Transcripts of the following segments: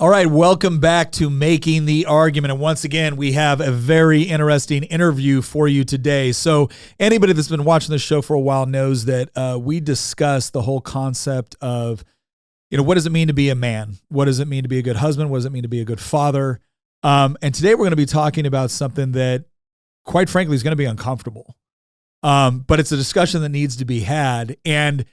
All right, welcome back to Making the Argument. And once again, we have a very interesting interview for you today. So anybody that's been watching this show for a while knows that we discuss the whole concept of, what does it mean to be a man? What does it mean to be a good husband? What does it mean to be a good father? And today we're going to be talking about something that, quite frankly, is going to be uncomfortable. But it's a discussion that needs to be had. And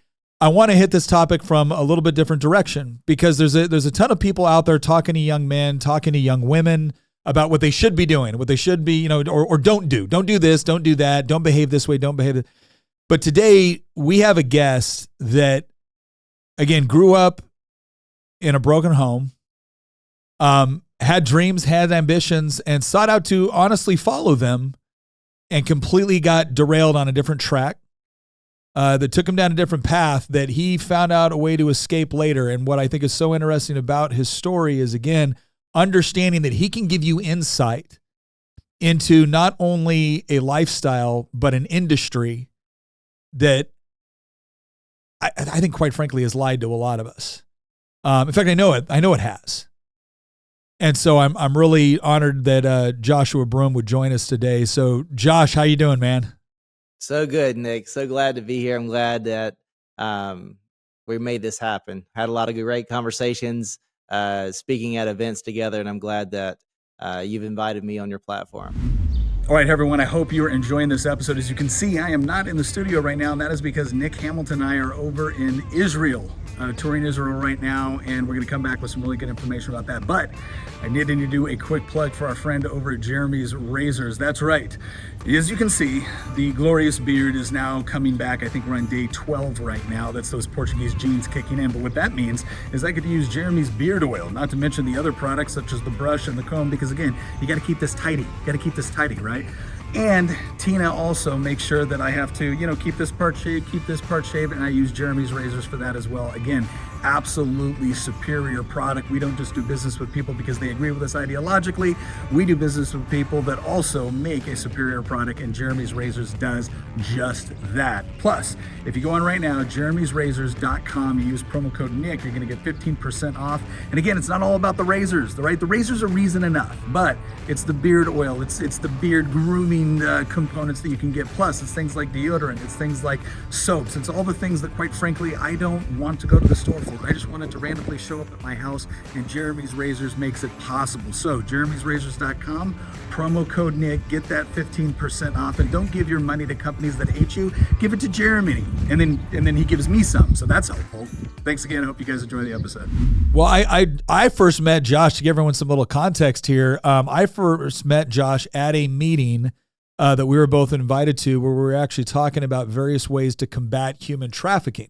I want to hit this topic from a little bit different direction because there's a ton of people out there talking to young men, talking to young women about what they should be doing, what they should be, or don't do. Don't do this, don't do that, don't behave this way, don't behave. But today we have a guest that, again, grew up in a broken home, had dreams, had ambitions, and sought out to honestly follow them and completely got derailed on a different track. That took him down a different path that he found out a way to escape later. And what I think is so interesting about his story is, again, understanding that he can give you insight into not only a lifestyle, but an industry that I think, quite frankly, has lied to a lot of us. In fact, I know it has. And so I'm really honored that Joshua Broome would join us today. So Josh, how you doing, man? So good, Nick. So glad to be here. I'm glad that we made this happen. Had a lot of great conversations, speaking at events together, and I'm glad that you've invited me on your platform. All right, everyone, I hope you're enjoying this episode. As you can see, I am not in the studio right now, and that is because Nick Hamilton and I are over in Israel, touring Israel right now, and we're going to come back with some really good information about that. But I needed to do a quick plug for our friend over at Jeremy's Razors. That's right. As you can see, the glorious beard is now coming back. I think we're on day 12 right now. That's those Portuguese genes kicking in. But what that means is I get to use Jeremy's beard oil, not to mention the other products such as the brush and the comb, because again, you got to keep this tidy. You got to keep this tidy, right? And Tina also makes sure that I have to, keep this part shaved, and I use Jeremy's razors for that as well. Again, absolutely superior product. We don't just do business with people because they agree with us ideologically. We do business with people that also make a superior product, and Jeremy's Razors does just that. Plus, if you go on right now, jeremysrazors.com, you use promo code Nick, you're going to get 15% off. And again, it's not all about the razors, right? The razors are reason enough, but it's the beard oil, it's the beard grooming components that you can get. Plus, it's things like deodorant, it's things like soaps, it's all the things that, quite frankly, I don't want to go to the store for. I just want it to randomly show up at my house, and Jeremy's Razors makes it possible. So, jeremysrazors.com, promo code Nick, get that 15% off, and don't give your money to companies that hate you. Give it to Jeremy, and then he gives me some. So that's helpful. Thanks again. I hope you guys enjoy the episode. Well, I first met Josh, to give everyone some little context here. I first met Josh at a meeting that we were both invited to, where we were actually talking about various ways to combat human trafficking.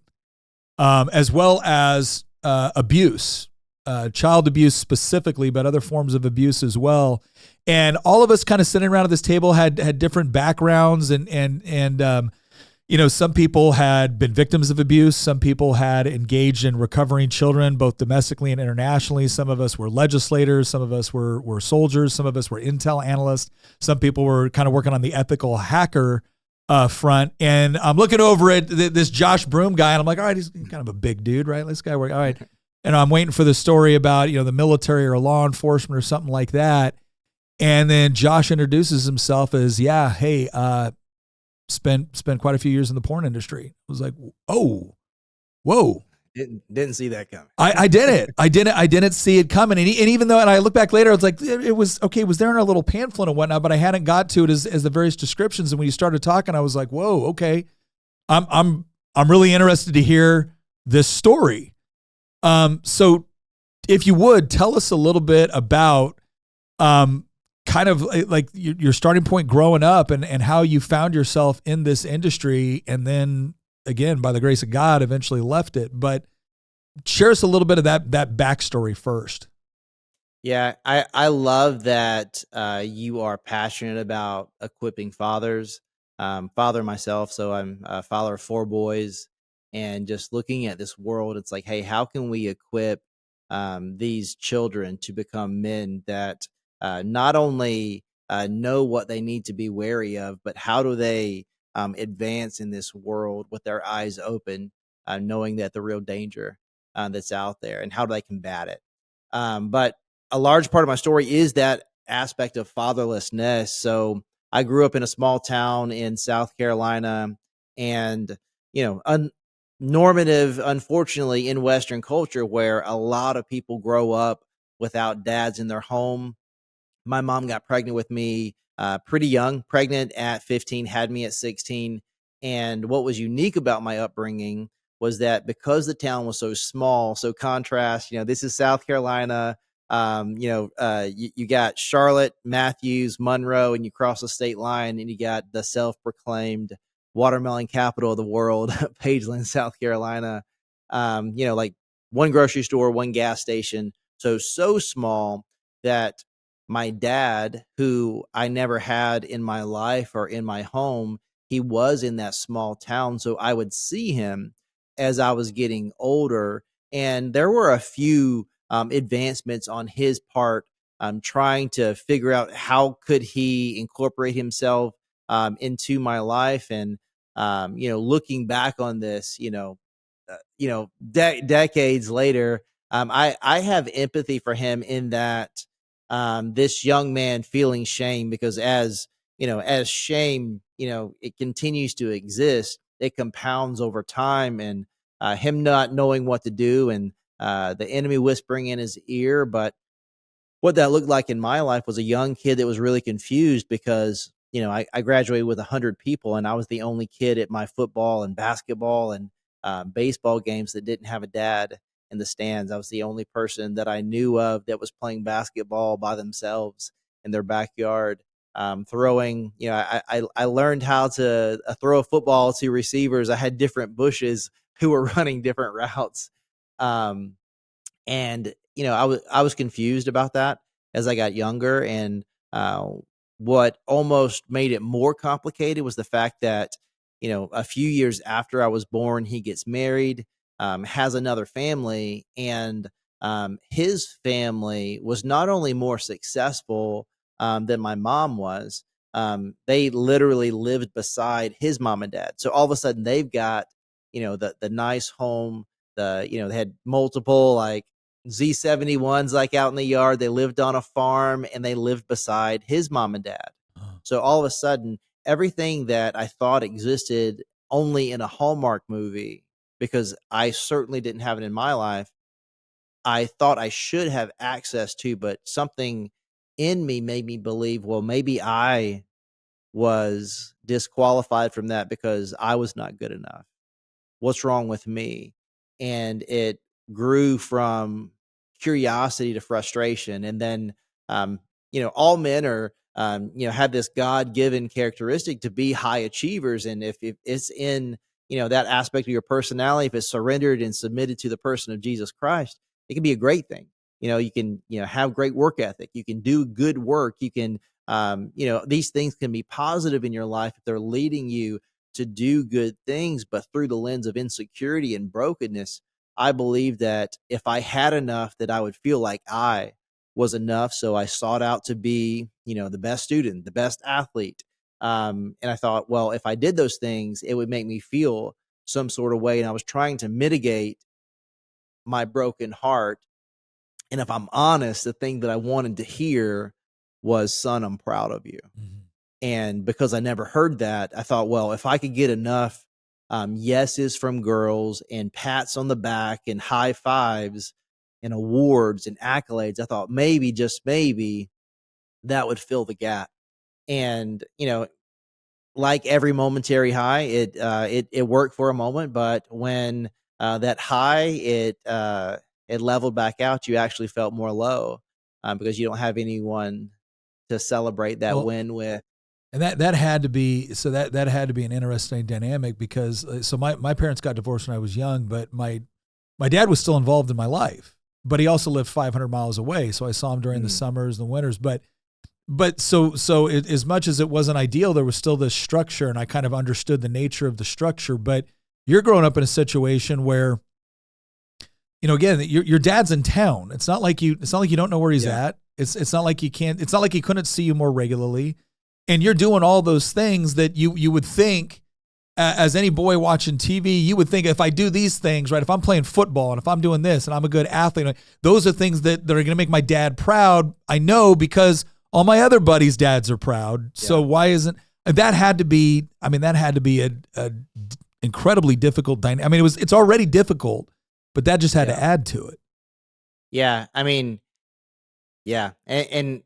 As well as abuse, child abuse specifically, but other forms of abuse as well. And all of us kind of sitting around at this table had different backgrounds, and some people had been victims of abuse. Some people had engaged in recovering children, both domestically and internationally. Some of us were legislators. Some of us were soldiers. Some of us were intel analysts. Some people were kind of working on the ethical hacker front. And I'm looking over at this Josh Broome guy, and I'm like, all right, he's kind of a big dude, right? This guy work. All right. And I'm waiting for the story about, the military or law enforcement or something like that. And then Josh introduces himself as, spent quite a few years in the porn industry. I was like, oh, whoa. Didn't see that coming. I didn't see it coming. And even though, and I look back later, I was like, it was okay. It was there in our little pamphlet and whatnot, but I hadn't got to it as the various descriptions. And when you started talking, I was like, whoa, okay. I'm really interested to hear this story. So if you would tell us a little bit about, kind of like your starting point growing up and how you found yourself in this industry. And then again, by the grace of God, eventually left it. But share us a little bit of that backstory first. Yeah, I love that you are passionate about equipping fathers. Father myself, so I'm a father of 4 boys, and just looking at this world, it's like, hey, how can we equip these children to become men that not only know what they need to be wary of, but how do they advance in this world with their eyes open, knowing that the real danger that's out there, and how do they combat it? But a large part of my story is that aspect of fatherlessness. So I grew up in a small town in South Carolina, and normative, unfortunately, in Western culture, where a lot of people grow up without dads in their home. My mom got pregnant with me pretty young, pregnant at 15, had me at 16. And what was unique about my upbringing was that because the town was so small, so contrast, this is South Carolina. You got Charlotte, Matthews, Monroe, and you cross the state line, and you got the self-proclaimed watermelon capital of the world, Pageland, South Carolina. Like one grocery store, one gas station. So small that my dad, who I never had in my life or in my home, he was in that small town. So I would see him as I was getting older. And there were a few advancements on his part, trying to figure out how could he incorporate himself into my life. And, looking back on this, decades later, I have empathy for him in that this young man feeling shame, because as shame, it continues to exist, it compounds over time, and him not knowing what to do, and the enemy whispering in his ear. But what that looked like in my life was a young kid that was really confused because, I graduated with 100 people, and I was the only kid at my football and basketball and baseball games that didn't have a dad in the stands. I was the only person that I knew of that was playing basketball by themselves in their backyard. Throwing, I learned how to throw a football to receivers. I had different bushes who were running different routes. And I was confused about that as I got younger. And what almost made it more complicated was the fact that a few years after I was born, he gets married, has another family, and his family was not only more successful than my mom was. They literally lived beside his mom and dad. So all of a sudden they've got the nice home. They had multiple like Z71s like out in the yard. They lived on a farm, and they lived beside his mom and dad. So all of a sudden, everything that I thought existed only in a Hallmark movie, because I certainly didn't have it in my life, I thought I should have access to, but something in me made me believe, well, maybe I was disqualified from that because I was not good enough. What's wrong with me? And it grew from curiosity to frustration. And then, all men are, have this God-given characteristic to be high achievers. And if it's in, that aspect of your personality, if it's surrendered and submitted to the person of Jesus Christ, it can be a great thing. You can, have great work ethic. You can do good work. You can, these things can be positive in your life if they're leading you to do good things. But through the lens of insecurity and brokenness, I believe that if I had enough, that I would feel like I was enough. So I sought out to be, the best student, the best athlete. And I thought, well, if I did those things, it would make me feel some sort of way. And I was trying to mitigate my broken heart. And if I'm honest, the thing that I wanted to hear was, son, I'm proud of you. Mm-hmm. And because I never heard that, I thought, well, if I could get enough yeses from girls and pats on the back and high fives and awards and accolades, I thought maybe, just maybe, that would fill the gap. And, like every momentary high, it worked for a moment, but when that high, it leveled back out, you actually felt more low because you don't have anyone to celebrate that win with. And that had to be, that had to be an interesting dynamic, because so my parents got divorced when I was young, but my dad was still involved in my life, but he also lived 500 miles away. So I saw him during the summers and the winters, but as much as it wasn't ideal, there was still this structure, and I kind of understood the nature of the structure. But you're growing up in a situation where, again, your dad's in town. It's not like you don't know where he's at. It's not like it's not like he couldn't see you more regularly. And you're doing all those things that you would think as any boy watching TV, you would think if I do these things, right, if I'm playing football and if I'm doing this and I'm a good athlete, those are things that are going to make my dad proud. I know because all my other buddies' dads are proud. So why isn't that had to be, I mean, that had to be a incredibly difficult dynamic. I mean, it's already difficult, but that just had to add to it. Yeah. I mean, yeah. And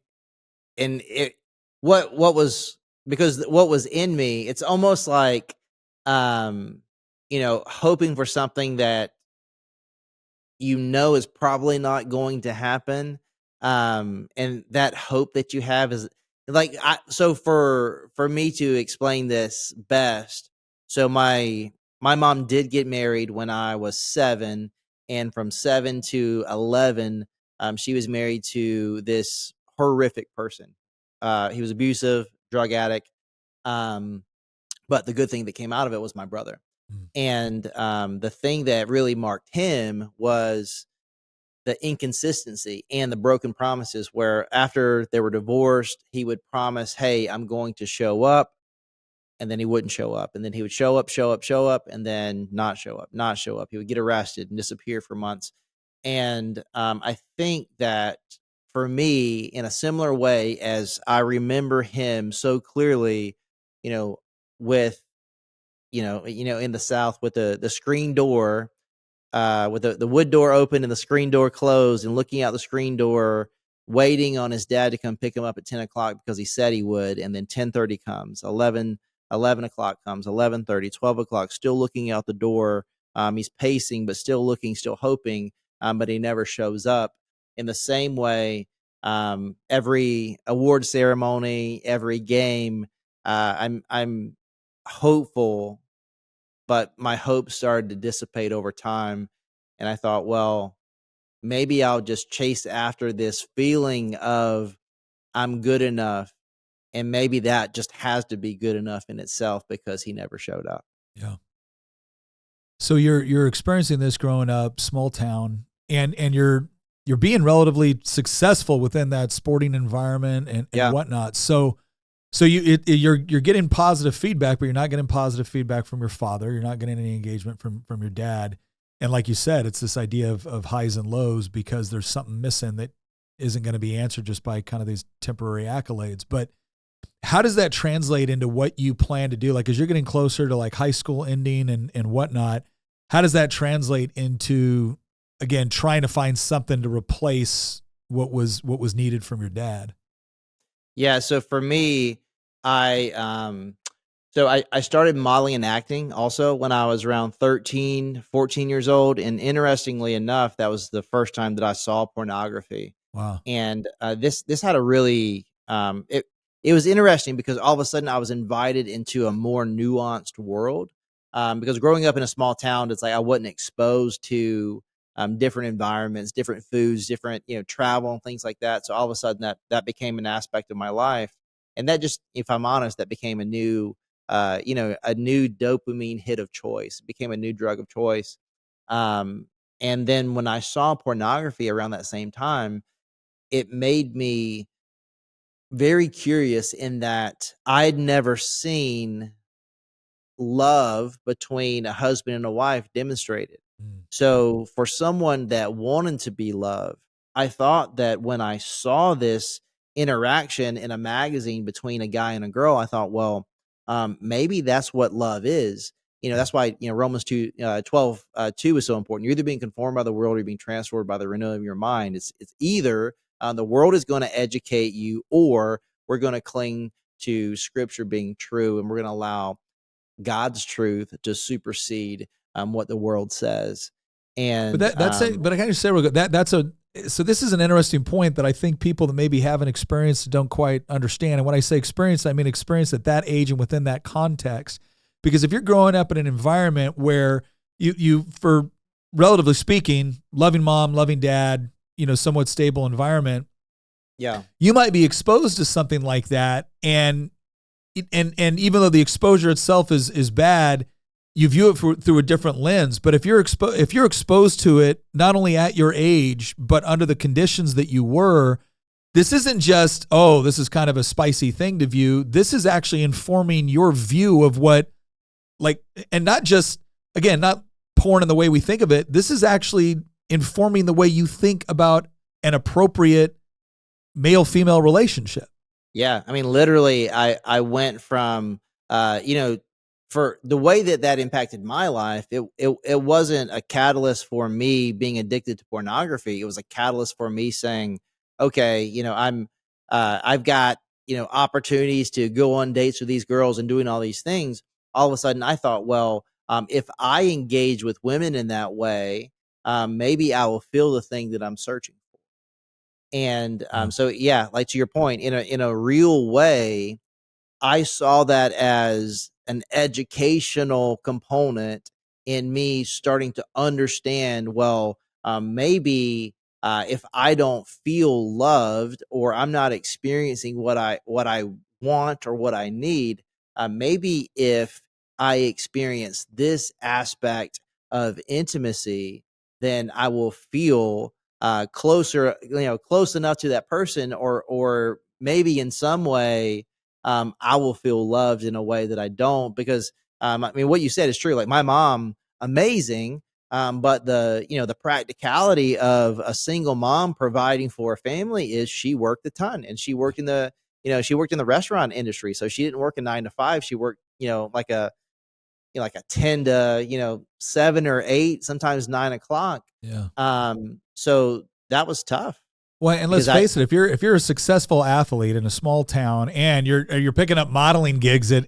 it, what was, because what was in me, it's almost like, hoping for something that is probably not going to happen. And that hope that you have is like, so for me to explain this best, so my mom did get married when I was 7, and from 7 to 11, she was married to this horrific person. He was abusive, drug addict. But the good thing that came out of it was my brother. And the thing that really marked him was the inconsistency and the broken promises, where after they were divorced, he would promise, hey, I'm going to show up. And then he wouldn't show up. And then he would show up, and then not show up. He would get arrested and disappear for months. And I think that for me, in a similar way as I remember him so clearly, with, in the South with the screen door, with the wood door open and the screen door closed, and looking out the screen door, waiting on his dad to come pick him up at 10 o'clock because he said he would. And then 10:30 comes, 11 o'clock comes, 11:30, 12 o'clock, still looking out the door. He's pacing, but still looking, still hoping, but he never shows up. In the same way, every award ceremony, every game, I'm hopeful, but my hope started to dissipate over time. And I thought, well, maybe I'll just chase after this feeling of I'm good enough. And maybe that just has to be good enough in itself because he never showed up. Yeah. So you're experiencing this growing up, small town, and you're being relatively successful within that sporting environment and whatnot. So you're getting positive feedback, but you're not getting positive feedback from your father. You're not getting any engagement from your dad. And like you said, it's this idea of highs and lows because there's something missing that isn't going to be answered just by kind of these temporary accolades. But how does that translate into what you plan to do? Like, as you're getting closer to like high school ending and whatnot, how does that translate into, again, trying to find something to replace what was needed from your dad? Yeah. So for me, I started modeling and acting also when I was around 13, 14 years old. And interestingly enough, that was the first time that I saw pornography. Wow. And this had a really, it was interesting because all of a sudden I was invited into a more nuanced world. Because growing up in a small town, it's like I wasn't exposed to different environments, different foods, different, travel and things like that. So all of a sudden that became an aspect of my life. And that just, if I'm honest, that became a new dopamine hit of choice. It became a new drug of choice. And then when I saw pornography around that same time, it made me very curious in that I'd never seen love between a husband and a wife demonstrated. So for someone that wanted to be loved, I thought that when I saw this interaction in a magazine between a guy and a girl, I thought, well, maybe that's what love is. That's why, Romans 12:2 is so important. You're either being conformed by the world or you're being transformed by the renewing of your mind. It's either the world is going to educate you, or we're going to cling to Scripture being true, and we're going to allow God's truth to supersede what the world says. And but but I can just say real quick, so this is an interesting point that I think people that maybe haven't experienced don't quite understand. And when I say experience, I mean experience at that age and within that context. Because if you're growing up in an environment where you for relatively speaking, loving mom, loving dad, somewhat stable environment, you might be exposed to something like that, and even though the exposure itself is bad, you view it through a different lens. But if you're exposed to it not only at your age but under the conditions that you were, this isn't just, this is kind of a spicy thing to view. This is actually informing your view of what like, and not just, again, not porn in the way we think of it. This is actually informing the way you think about an appropriate male-female relationship. Yeah. I mean, literally, I went from, for the way that impacted my life, it wasn't a catalyst for me being addicted to pornography. It was a catalyst for me saying, okay, I've got, opportunities to go on dates with these girls and doing all these things. All of a sudden I thought, well, if I engage with women in that way, maybe I will feel the thing that I'm searching for. And Yeah. so, yeah, like to your point, in a real way, I saw that as an educational component in me starting to understand, well, maybe if I don't feel loved or I'm not experiencing what I want or what I need, maybe if I experience this aspect of intimacy, then I will feel closer, close enough to that person, or maybe in some way I will feel loved in a way that I don't. Because I mean, what you said is true. Like my mom, amazing, but the practicality of a single mom providing for a family is she worked a ton, and she worked in the restaurant industry. So she didn't work a 9 to 5. She worked like a 10 to 7 or 8, sometimes 9 o'clock. Yeah. So that was tough. Well, and let's Because face it, if you're a successful athlete in a small town and you're picking up modeling gigs at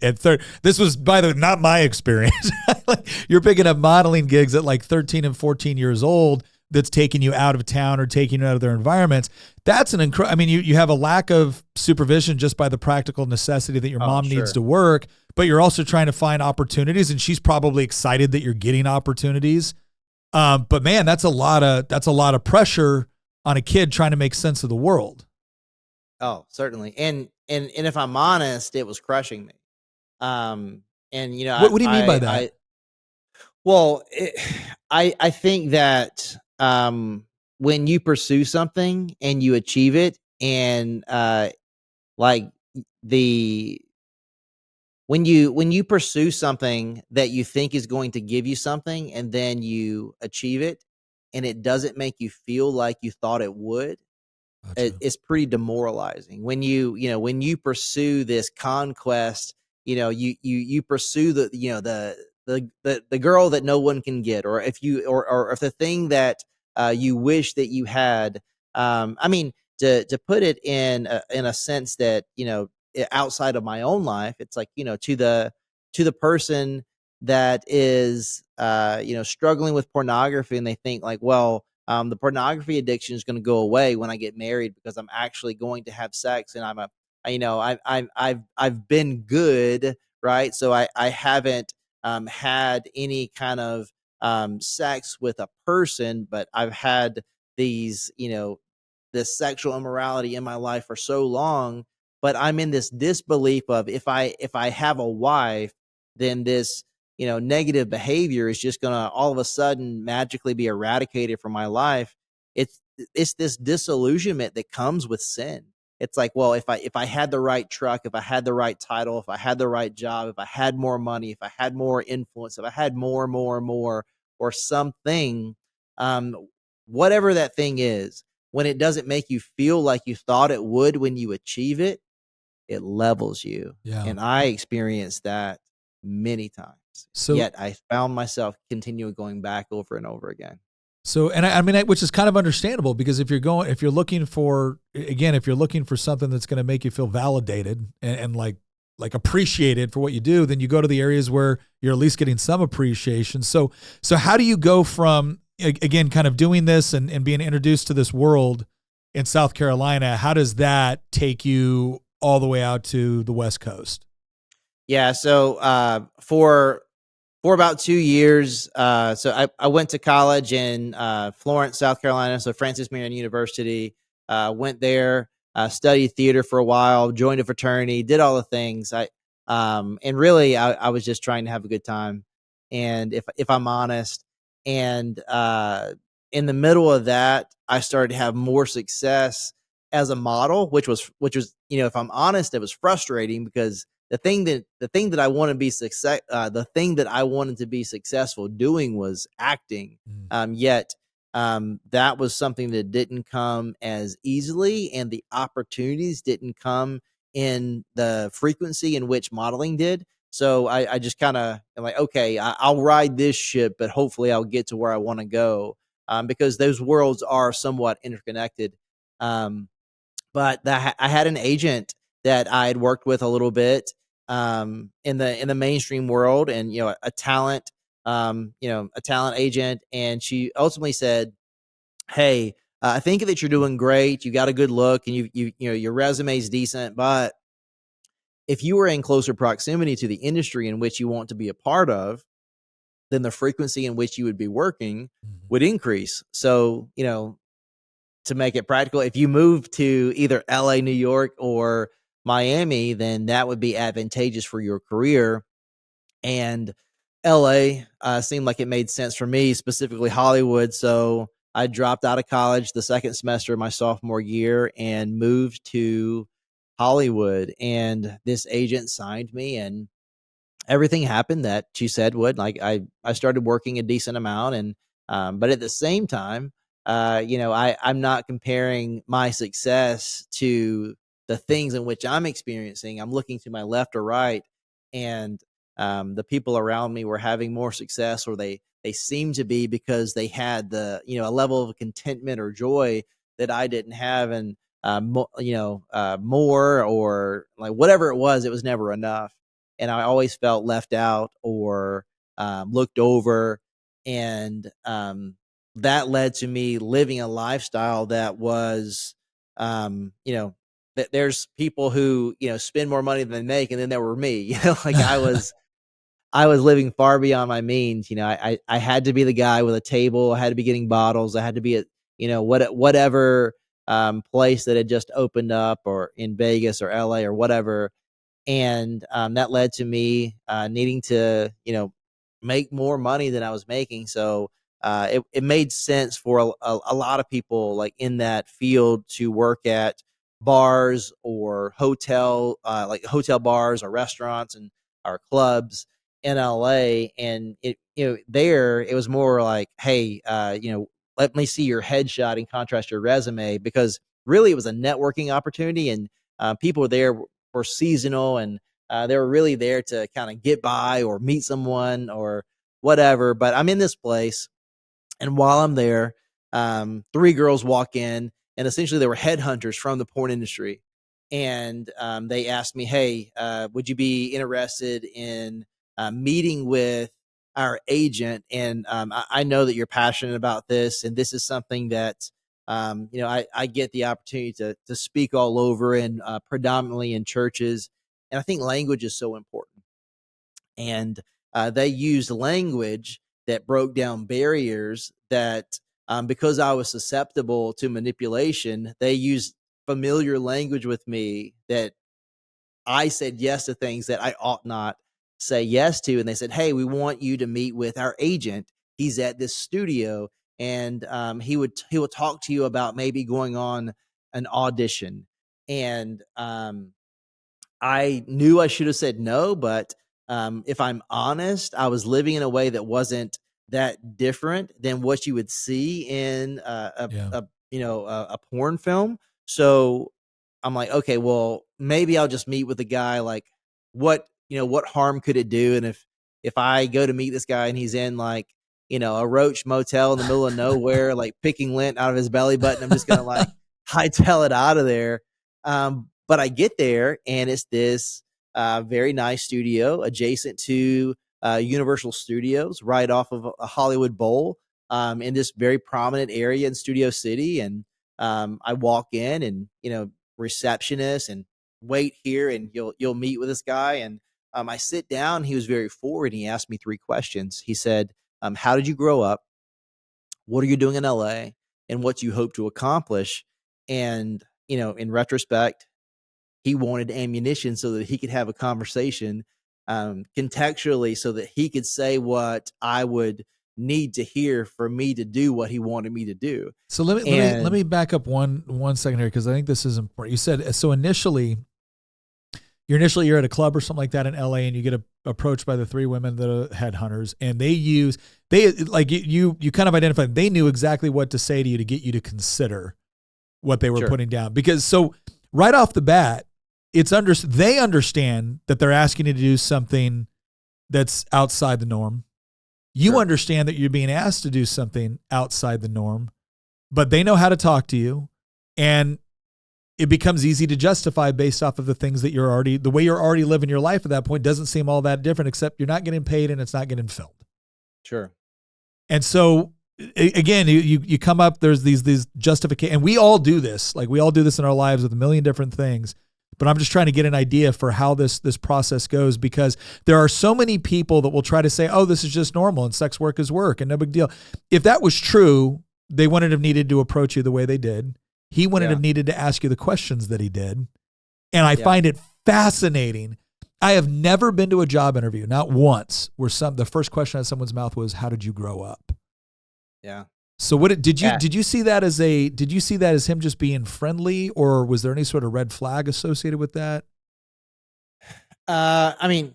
this was, by the way, not my experience. Like, you're picking up modeling gigs at like 13 and 14 years old, that's taking you out of town or taking you out of their environments. That's an incredible. I mean, you have a lack of supervision just by the practical necessity that your mom needs to work, but you're also trying to find opportunities, and she's probably excited that you're getting opportunities. But man, that's a lot of pressure on a kid trying to make sense of the world. Oh, certainly. And if I'm honest, it was crushing me. And What do you mean by that? I think that when you pursue something and you achieve it, and like the when you pursue something that you think is going to give you something, and then you achieve it and it doesn't make you feel like you thought it would, Gotcha. it's pretty demoralizing. When you pursue this conquest, you pursue the girl that no one can get, or if the thing that you wish that you had. I mean, to put it in a sense that, outside of my own life, it's like, to the person that is struggling with pornography, and they think like, well, the pornography addiction is going to go away when I get married, because I'm actually going to have sex, and I've been good, right? So I haven't had any kind of sex with a person, but I've had these, this sexual immorality in my life for so long. But I'm in this disbelief of, if I have a wife, then this negative behavior is just gonna all of a sudden magically be eradicated from my life. It's this disillusionment that comes with sin. It's like, well, if I had the right truck, if I had the right title, if I had the right job, if I had more money, if I had more influence, if I had more, or something, whatever that thing is, when it doesn't make you feel like you thought it would when you achieve it, it levels you. Yeah. And I experienced that many times. So Yet I found myself continuing going back over and over again. So, and I mean, which is kind of understandable, because if you're looking for something that's going to make you feel validated and like appreciated for what you do, then you go to the areas where you're at least getting some appreciation. So how do you go from, again, kind of doing this and being introduced to this world in South Carolina? How does that take you all the way out to the West Coast? Yeah. So, for about 2 years, so I went to college in Florence, South Carolina, so Francis Marion University. Went there, studied theater for a while, joined a fraternity, did all the things. And really, I was just trying to have a good time. And if I'm honest, and in the middle of that, I started to have more success as a model, which was, if I'm honest, it was frustrating, because the thing that I want to be the thing that I wanted to be successful doing was acting. Yet that was something that didn't come as easily, and the opportunities didn't come in the frequency in which modeling did. So I just kind of am like, okay, I'll ride this ship, but hopefully I'll get to where I want to go, because those worlds are somewhat interconnected. But I had an agent that I had worked with a little bit in the mainstream world, and a talent, a talent agent, and she ultimately said, "Hey, I think that you're doing great. You got a good look, and your resume's decent, but if you were in closer proximity to the industry in which you want to be a part of, then the frequency in which you would be working would increase. So, to make it practical, if you move to either LA, New York, or Miami, then that would be advantageous for your career. And LA seemed like it made sense for me, specifically Hollywood. So I dropped out of college the second semester of my sophomore year and moved to Hollywood. And this agent signed me, and everything happened that she said would. Like, I started working a decent amount, and but at the same time, I'm not comparing my success to the things in which I'm experiencing. I'm looking to my left or right, and the people around me were having more success, or they seemed to be, because they had a level of contentment or joy that I didn't have. And more, or like whatever it was never enough, and I always felt left out or looked over. And that led to me living a lifestyle that was, that there's people who, spend more money than they make. And then there were me, like I was living far beyond my means. I had to be the guy with a table. I had to be getting bottles. I had to be at, whatever place that had just opened up, or in Vegas or LA or whatever. And that led to me needing to, make more money than I was making. So it made sense for a lot of people, like in that field, to work at bars or like hotel bars or restaurants and or clubs in LA. And there it was more like, hey, let me see your headshot and contrast your resume, because really it was a networking opportunity, and people there were seasonal, and they were really there to kind of get by or meet someone or whatever. But I'm in this place, and while I'm there, three girls walk in, and essentially they were headhunters from the porn industry. And they asked me, hey, would you be interested in meeting with our agent? And I know that you're passionate about this, and this is something that I get the opportunity to speak all over, and predominantly in churches. And I think language is so important. And they used language that broke down barriers that, because I was susceptible to manipulation, they used familiar language with me that I said yes to things that I ought not say yes to. And they said, hey, we want you to meet with our agent. He's at this studio, and he will talk to you about maybe going on an audition. And I knew I should have said no, but if I'm honest, I was living in a way that wasn't that different than what you would see in a porn film. So I'm like, okay, well, maybe I'll just meet with the guy. Like, what harm could it do? And if I go to meet this guy and he's in, like, a roach motel in the middle of nowhere, like picking lint out of his belly button, I'm just gonna like hightail it out of there. But I get there, and it's this very nice studio adjacent to Universal Studios, right off of a Hollywood Bowl, in this very prominent area in Studio City. And I walk in, and receptionist, and wait here, and you'll meet with this guy. And I sit down. He was very forward. And he asked me three questions. He said, how did you grow up? What are you doing in LA? And what do you hope to accomplish? And in retrospect, he wanted ammunition so that he could have a conversation contextually, so that he could say what I would need to hear for me to do what he wanted me to do. So let me back up one second here, because I think this is important. You said, so initially you're at a club or something like that in LA, and you get approached by the three women that are headhunters, and they like you kind of identified, they knew exactly what to say to you to get you to consider what they were Sure. putting down. Because so right off the bat, they understand that they're asking you to do something that's outside the norm. You Sure. understand that you're being asked to do something outside the norm, but they know how to talk to you, and it becomes easy to justify based off of the things that the way you're already living your life at that point doesn't seem all that different, except you're not getting paid and it's not getting filmed. Sure. And so again, you come up, there's these justifications, and we all do this. Like, we all do this in our lives with a million different things. But I'm just trying to get an idea for how this process goes, because there are so many people that will try to say, oh, this is just normal and sex work is work and no big deal. If that was true, they wouldn't have needed to approach you the way they did. He wouldn't have needed to ask you the questions that he did. And I find it fascinating. I have never been to a job interview, not once, where the first question out of someone's mouth was, how did you grow up? Yeah. So did you see that as him just being friendly, or was there any sort of red flag associated with that? I mean,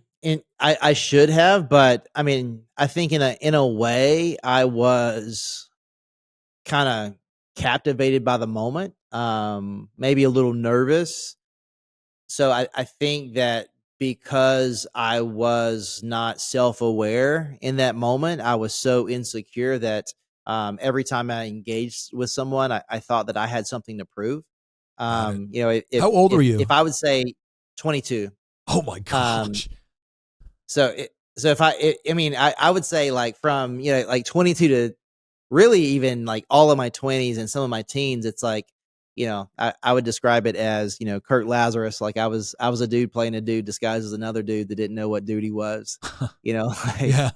I should have, but I mean, I think in a way I was kind of captivated by the moment, maybe a little nervous. So I think that because I was not self-aware in that moment, I was so insecure that every time I engaged with someone, I thought that I had something to prove. Got it. You know, How old were you? if I would say 22. Oh my gosh. So if I mean, I would say like from, like 22 to really even like all of my 20s and some of my teens, it's like, I would describe it as, Kurt Lazarus. Like I was a dude playing a dude disguised as another dude that didn't know what dude he was, like,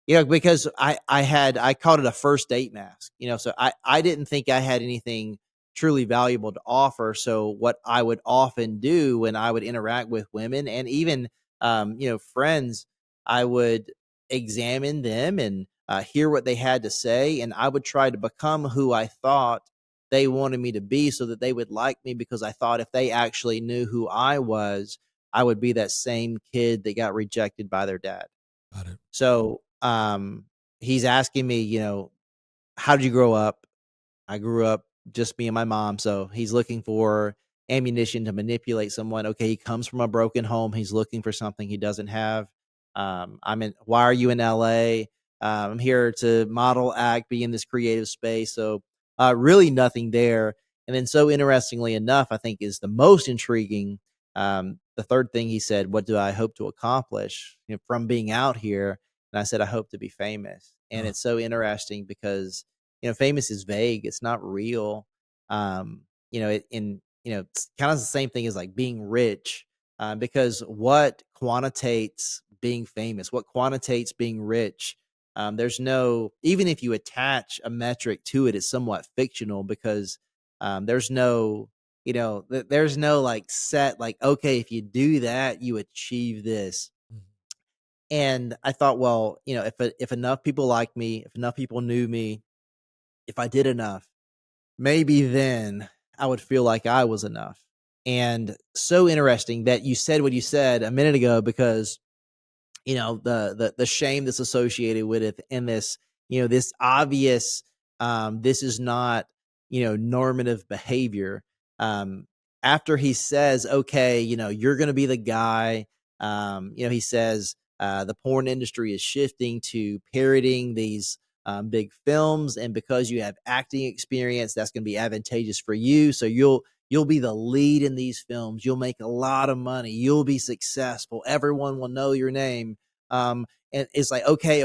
Yeah. because I called it a first date mask, so I didn't think I had anything truly valuable to offer. So what I would often do when I would interact with women and even, friends, I would examine them and hear what they had to say. And I would try to become who I thought they wanted me to be so that they would like me, because I thought if they actually knew who I was, I would be that same kid that got rejected by their dad. Got it. So, he's asking me, how did you grow up? I grew up just me and my mom. So he's looking for ammunition to manipulate someone. Okay, he comes from a broken home. He's looking for something he doesn't have. Why are you in LA? I'm here to model, act, be in this creative space. So really nothing there. And then so interestingly enough, I think is the most intriguing. The third thing he said, what do I hope to accomplish from being out here? And I said, I hope to be famous. And it's so interesting because famous is vague. It's not real. It's kind of the same thing as like being rich, because what quantitates being famous, what quantitates being rich, even if you attach a metric to it, it's somewhat fictional, because there's no, there's no like set, like, okay, if you do that, you achieve this. And I thought, well, if enough people liked me, if enough people knew me, if I did enough, maybe then I would feel like I was enough. And so interesting that you said what you said a minute ago, because the shame that's associated with it, and this this obvious, this is not normative behavior. After he says, okay, you're going to be the guy, he says the porn industry is shifting to parodying these big films, and because you have acting experience, that's going to be advantageous for you. So you'll be the lead in these films. You'll make a lot of money. You'll be successful. Everyone will know your name. And it's like, okay.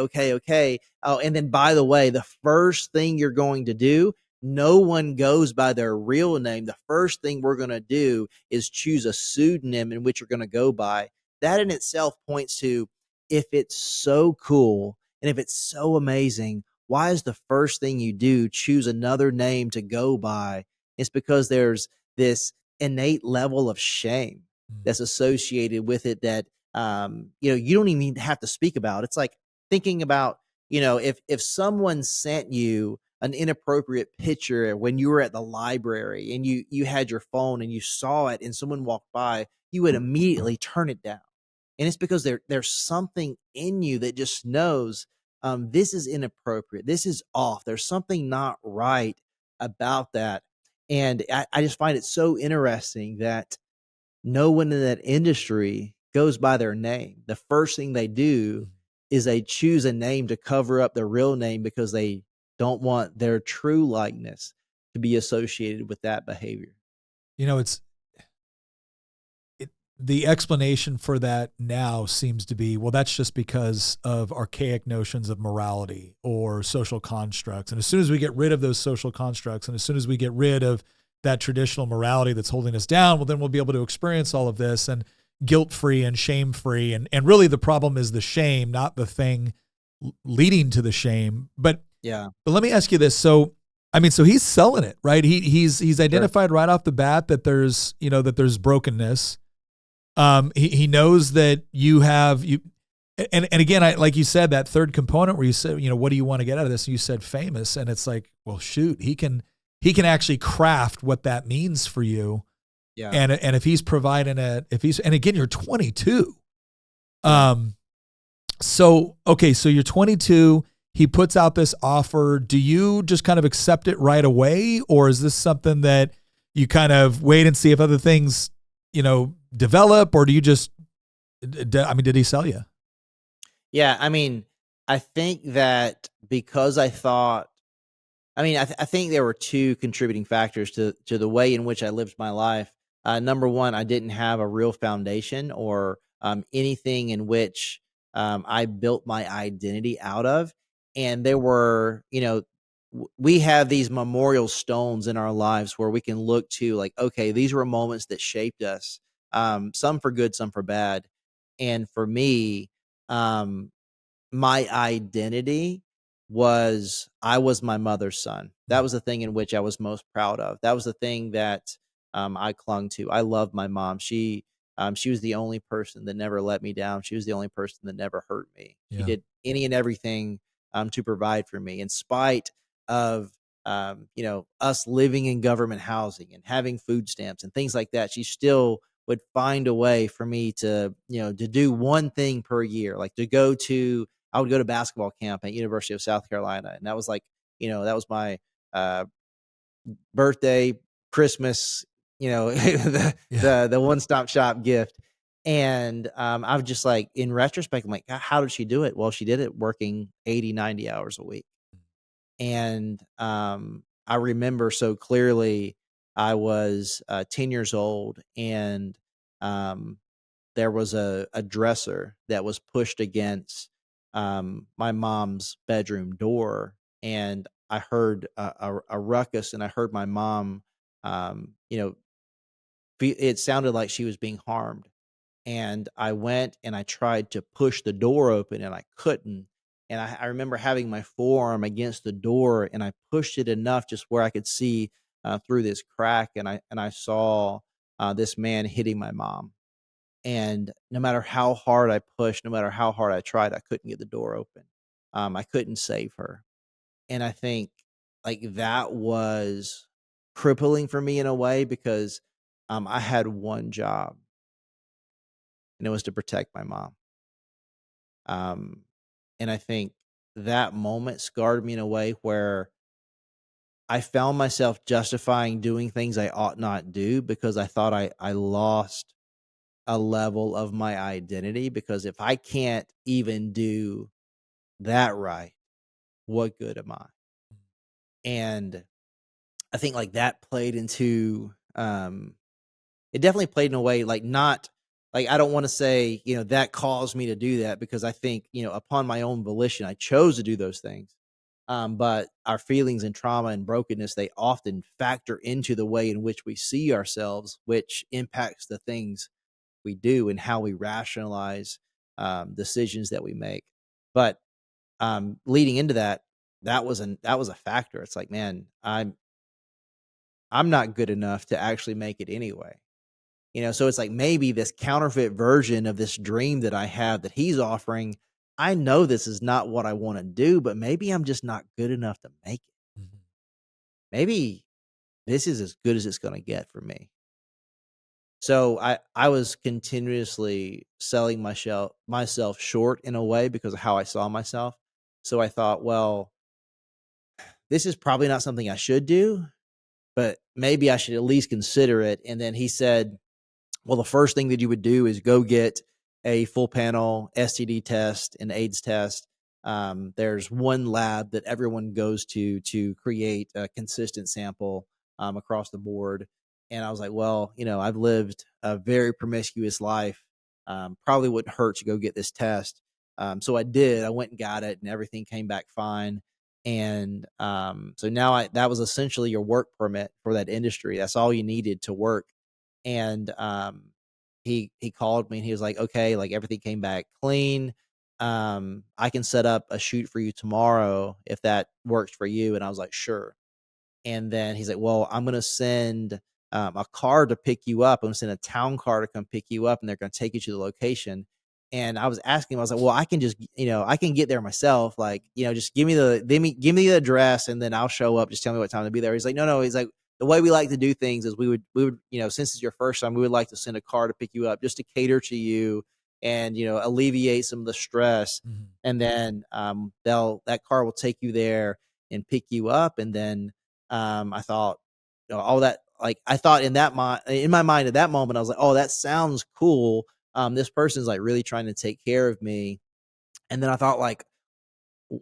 Oh, and then by the way, the first thing you're going to do, no one goes by their real name. The first thing we're going to do is choose a pseudonym in which you're going to go by. That in itself points to, if it's so cool and if it's so amazing, why is the first thing you do choose another name to go by? It's because there's this innate level of shame that's associated with it that you don't even have to speak about. It's like thinking about, if someone sent you an inappropriate picture when you were at the library and you had your phone and you saw it and someone walked by, you would immediately turn it down. And it's because there's something in you that just knows this is inappropriate. This is off. There's something not right about that. And I just find it so interesting that no one in that industry goes by their name. The first thing they do is they choose a name to cover up their real name because they don't want their true likeness to be associated with that behavior. You know, the explanation for that now seems to be, well, that's just because of archaic notions of morality or social constructs. And as soon as we get rid of those social constructs, and as soon as we get rid of that traditional morality that's holding us down, well, then we'll be able to experience all of this and guilt-free and shame-free. And really the problem is the shame, not the thing leading to the shame. But let me ask you this. So he's selling it, right? He's identified right off the bat that there's brokenness. He knows that and again, like you said, that third component where you said, what do you want to get out of this? And you said famous, and it's like, well, shoot, he can actually craft what that means for you. Yeah. And if he's providing and again, you're 22. So you're 22, he puts out this offer. Do you just kind of accept it right away? Or is this something that you kind of wait and see if other things, develop, or do you just, did he sell you? Yeah. I think that because I thought, I think there were two contributing factors to the way in which I lived my life. Number one, I didn't have a real foundation or anything in which I built my identity out of. And there were, we have these memorial stones in our lives where we can look to, like, okay, these were moments that shaped us, some for good, some for bad. And for me, my identity was I was my mother's son. That was the thing in which I was most proud of. That was the thing that I clung to. I loved my mom. She was the only person that never let me down. She was the only person that never hurt me. She did any and everything to provide for me, in spite of us living in government housing and having food stamps and things like that. She still would find a way for me to do one thing per year, like I would go to basketball camp at University of South Carolina. And that was like, that was my birthday, Christmas, the one-stop shop gift. And I was just like, in retrospect, I'm like, how did she do it? Well, she did it working 80, 90 hours a week. And I remember so clearly I was 10 years old, and there was a dresser that was pushed against my mom's bedroom door, and I heard a ruckus, and I heard my mom, it sounded like she was being harmed. And I went and I tried to push the door open, and I couldn't. And I remember having my forearm against the door, and I pushed it enough just where I could see through this crack, and I saw this man hitting my mom. And no matter how hard I pushed, no matter how hard I tried, I couldn't get the door open. I couldn't save her. And I think like that was crippling for me in a way, because I had one job, and it was to protect my mom. And I think that moment scarred me in a way where I found myself justifying doing things I ought not do, because I thought I lost a level of my identity, because if I can't even do that right, what good am I? And I think like that played into it definitely played in a way, like, not like, I don't want to say, that caused me to do that, because I think, upon my own volition, I chose to do those things. But our feelings and trauma and brokenness, they often factor into the way in which we see ourselves, which impacts the things we do and how we rationalize decisions that we make. But leading into that, that was a factor. It's like, man, I'm not good enough to actually make it anyway. So it's like maybe this counterfeit version of this dream that I have that he's offering, I know this is not what I want to do, but maybe I'm just not good enough to make it. Maybe this is as good as it's going to get for me. So I was continuously selling myself short in a way because of how I saw myself. So I thought, well, this is probably not something I should do, but maybe I should at least consider it. And then he said, well, the first thing that you would do is go get a full panel STD test and AIDS test. There's one lab that everyone goes to create a consistent sample across the board. And I was like, well, I've lived a very promiscuous life. Probably wouldn't hurt to go get this test. So I did. I went and got it, and everything came back fine. And so now that was essentially your work permit for that industry. That's all you needed to work. And he called me and he was like, okay, like everything came back clean. I can set up a shoot for you tomorrow if that works for you. And I was like, sure. And then he's like, well, I'm going to send a car to pick you up. I'm going to send a town car to come pick you up, and they're going to take you to the location. And I was asking him, I was like, well, I can just, I can get there myself. Like, just give me the address, and then I'll show up. Just tell me what time to be there. He's like, no. He's like, the way we like to do things is we would, since it's your first time, we would like to send a car to pick you up just to cater to you and, alleviate some of the stress. Mm-hmm. And then that car will take you there and pick you up. And then I thought, all that, like, I thought in my mind at that moment, I was like, oh, that sounds cool. This person's like really trying to take care of me. And then I thought, like,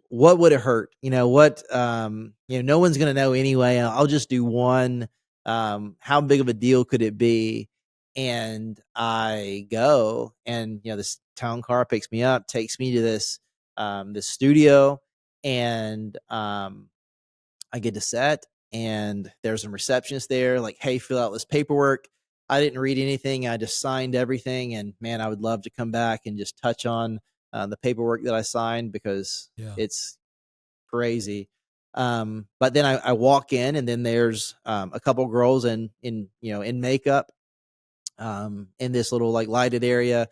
what would it hurt? No one's going to know anyway. I'll just do one. How big of a deal could it be? And I go, and, this town car picks me up, takes me to this studio, and I get to set, and there's some receptionist there, like, hey, fill out this paperwork. I didn't read anything. I just signed everything. And man, I would love to come back and just touch on the paperwork that I signed, because it's crazy. But then I walk in, and then there's a couple girls in makeup in this little like lighted area.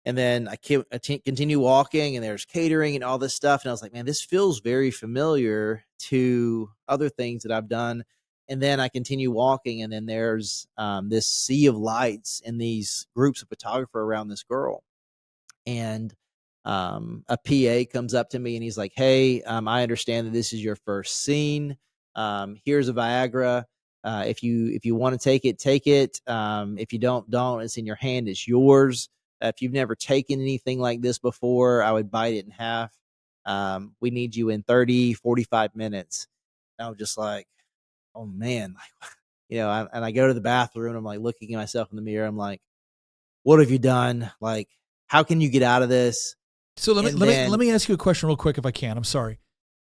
And then I continue walking, and there's catering and all this stuff. And I was like, man, this feels very familiar to other things that I've done. And then I continue walking, and then there's this sea of lights and these groups of photographers around this girl. And a PA comes up to me, and he's like, hey, I understand that this is your first scene. Here's a Viagra. If you want to take it, take it. If you don't, it's in your hand. It's yours. If you've never taken anything like this before, I would bite it in half. We need you in 30, 45 minutes. And I was just like, oh man, and I go to the bathroom, and I'm like looking at myself in the mirror. I'm like, what have you done? Like, how can you get out of this? So let me ask you a question real quick, if I can. I'm sorry.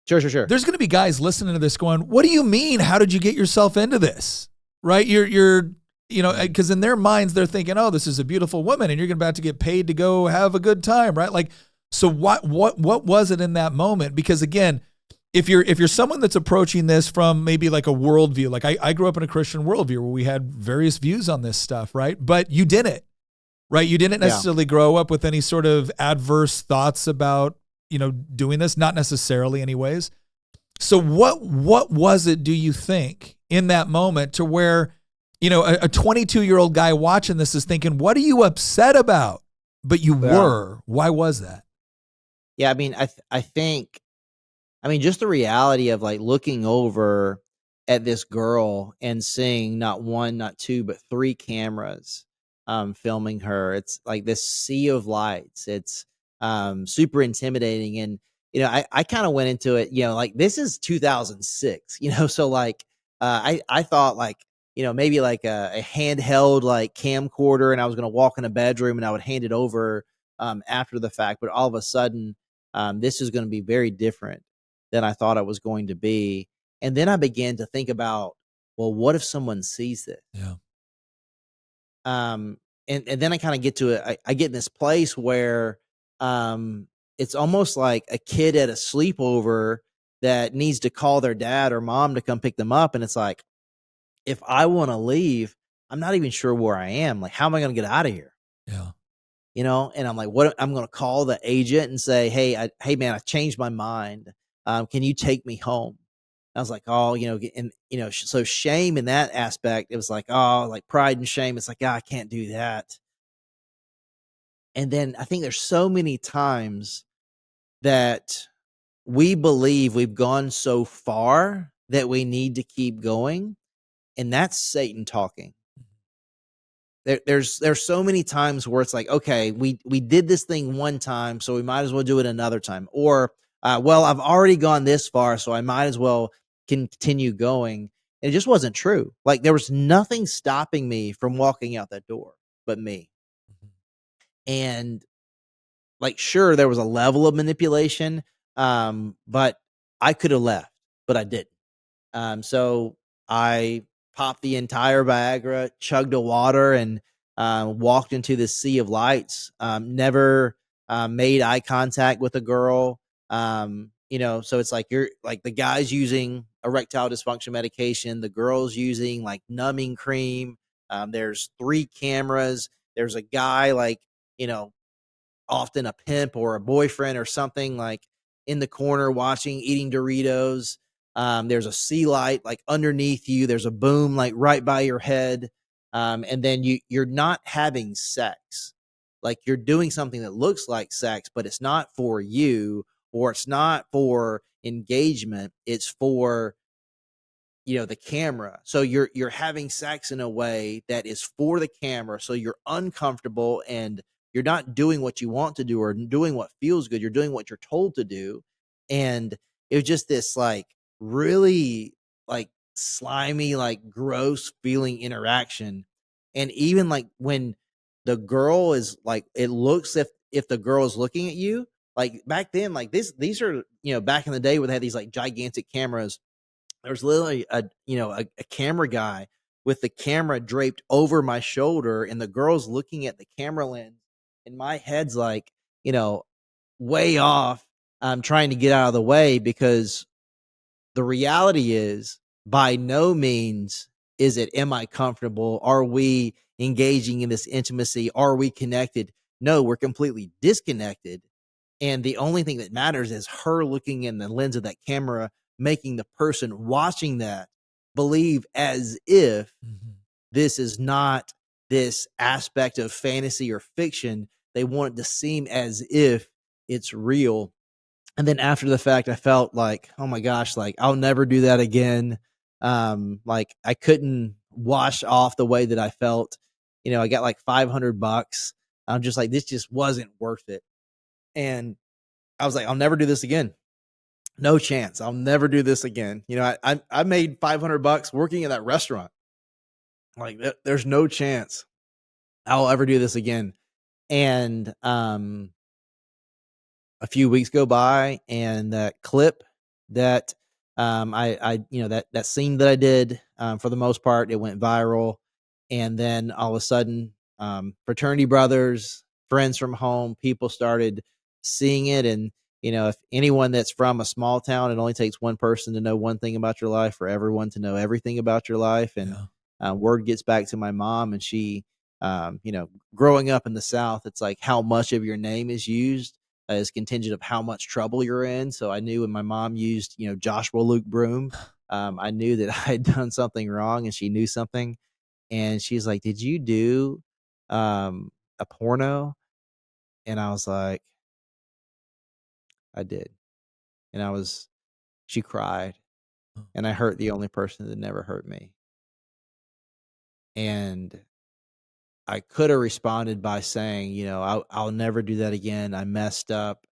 Sure. There's going to be guys listening to this going, what do you mean? How did you get yourself into this? Right? You're because in their minds, they're thinking, oh, this is a beautiful woman, and you're about to get paid to go have a good time. Right? Like, so what was it in that moment? Because again, if you're someone that's approaching this from maybe like a worldview, like I grew up in a Christian worldview where we had various views on this stuff, right? But you didn't, right? You didn't necessarily grow up with any sort of adverse thoughts about, doing this, not necessarily anyways. So what was it, do you think, in that moment to where, a 22-year-old guy watching this is thinking, what are you upset about? But you were. Why was that? Yeah, I mean, I think just the reality of like looking over at this girl and seeing not one, not two, but three cameras filming her. It's like this sea of lights. It's super intimidating. And, I kind of went into it, like this is 2006, so like I thought like, maybe like a handheld like camcorder, and I was going to walk in a bedroom and I would hand it over after the fact. But all of a sudden, this is going to be very different than I thought it was going to be. And then I began to think about, well, what if someone sees this? Yeah. And then I kind of get to it. I get in this place where it's almost like a kid at a sleepover that needs to call their dad or mom to come pick them up. And it's like, if I want to leave, I'm not even sure where I am. Like, how am I going to get out of here? Yeah. And I'm like, what? I'm going to call the agent and say, hey man, I changed my mind. Can you take me home? I was like, oh, and so shame in that aspect, it was like, oh, like pride and shame. It's like, I can't do that. And then I think there's so many times that we believe we've gone so far that we need to keep going, and that's Satan talking. There's so many times where it's like, okay, we did this thing one time, so we might as well do it another time. Or, well, I've already gone this far, so I might as well continue going. And it just wasn't true. Like there was nothing stopping me from walking out that door but me. And like, sure, there was a level of manipulation, but I could have left, but I didn't. So I popped the entire Viagra, chugged a water, and walked into this sea of lights. Never made eye contact with a girl. So it's like you're like the guy's using erectile dysfunction medication, the girl's using like numbing cream. There's 3 cameras. There's a guy like, often a pimp or a boyfriend or something like in the corner watching, eating Doritos. There's a sea light like underneath you. There's a boom like right by your head. And then you're not having sex. Like you're doing something that looks like sex, but it's not for you, or it's not for engagement. It's for the camera. So you're having sex in a way that is for the camera, so you're uncomfortable and you're not doing what you want to do or doing what feels good. You're doing what you're told to do. And it was just this like really like slimy, like gross feeling interaction. And even like when the girl is like, it looks if the girl is looking at you, like back then, like these are back in the day where they had these like gigantic cameras. There's literally a camera guy with the camera draped over my shoulder, and the girl's looking at the camera lens, and my head's like, way off. I'm trying to get out of the way, because the reality is, by no means is it, am I comfortable? Are we engaging in this intimacy? Are we connected? No, we're completely disconnected. And the only thing that matters is her looking in the lens of that camera, making the person watching that believe as if this is not this aspect of fantasy or fiction. They want it to seem as if it's real. And then after the fact, I felt like, oh my gosh, like I'll never do that again. Like I couldn't wash off the way that I felt. I got like $500. I'm just like, this just wasn't worth it. And I was like, I'll never do this again. No chance. I'll never do this again. I made $500 working at that restaurant. Like there's no chance I'll ever do this again. And a few weeks go by, and that clip that that scene that I did, for the most part, it went viral. And then all of a sudden, fraternity brothers, friends from home, people started seeing it. And if anyone that's from a small town, it only takes one person to know one thing about your life for everyone to know everything about your life. And word gets back to my mom, and she, growing up in the South, it's like how much of your name is used is contingent of how much trouble you're in. So I knew when my mom used, Joshua Broome, I knew that I had done something wrong, and she knew something. And she's like, did you do a porno? And I was like, I did. And she cried, and I hurt the only person that never hurt me. And I could have responded by saying, I'll never do that again. I messed up.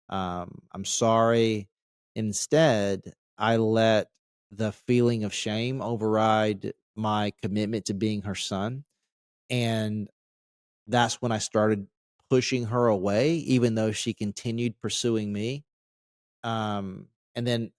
I'm sorry. Instead, I let the feeling of shame override my commitment to being her son. And that's when I started pushing her away, even though she continued pursuing me. And then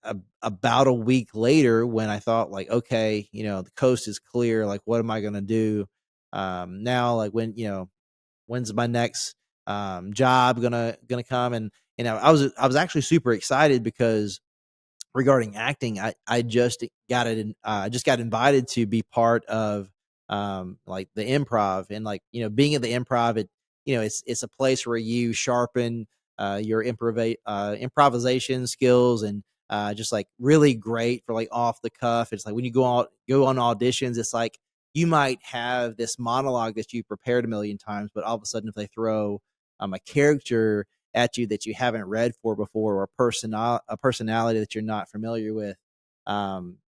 about a week later, when I thought like, okay, the coast is clear. Like, what am I going to do? Now, like when's my next job gonna come? And I was actually super excited, because regarding acting, I just got it. I just got invited to be part of like the improv. And like being at the improv, it's a place where you sharpen your improvisation skills, and just like really great for like off the cuff. It's like when you go on auditions, it's like you might have this monologue that you prepared a million times, but all of a sudden if they throw a character at you that you haven't read for before, or a personality that you're not familiar with,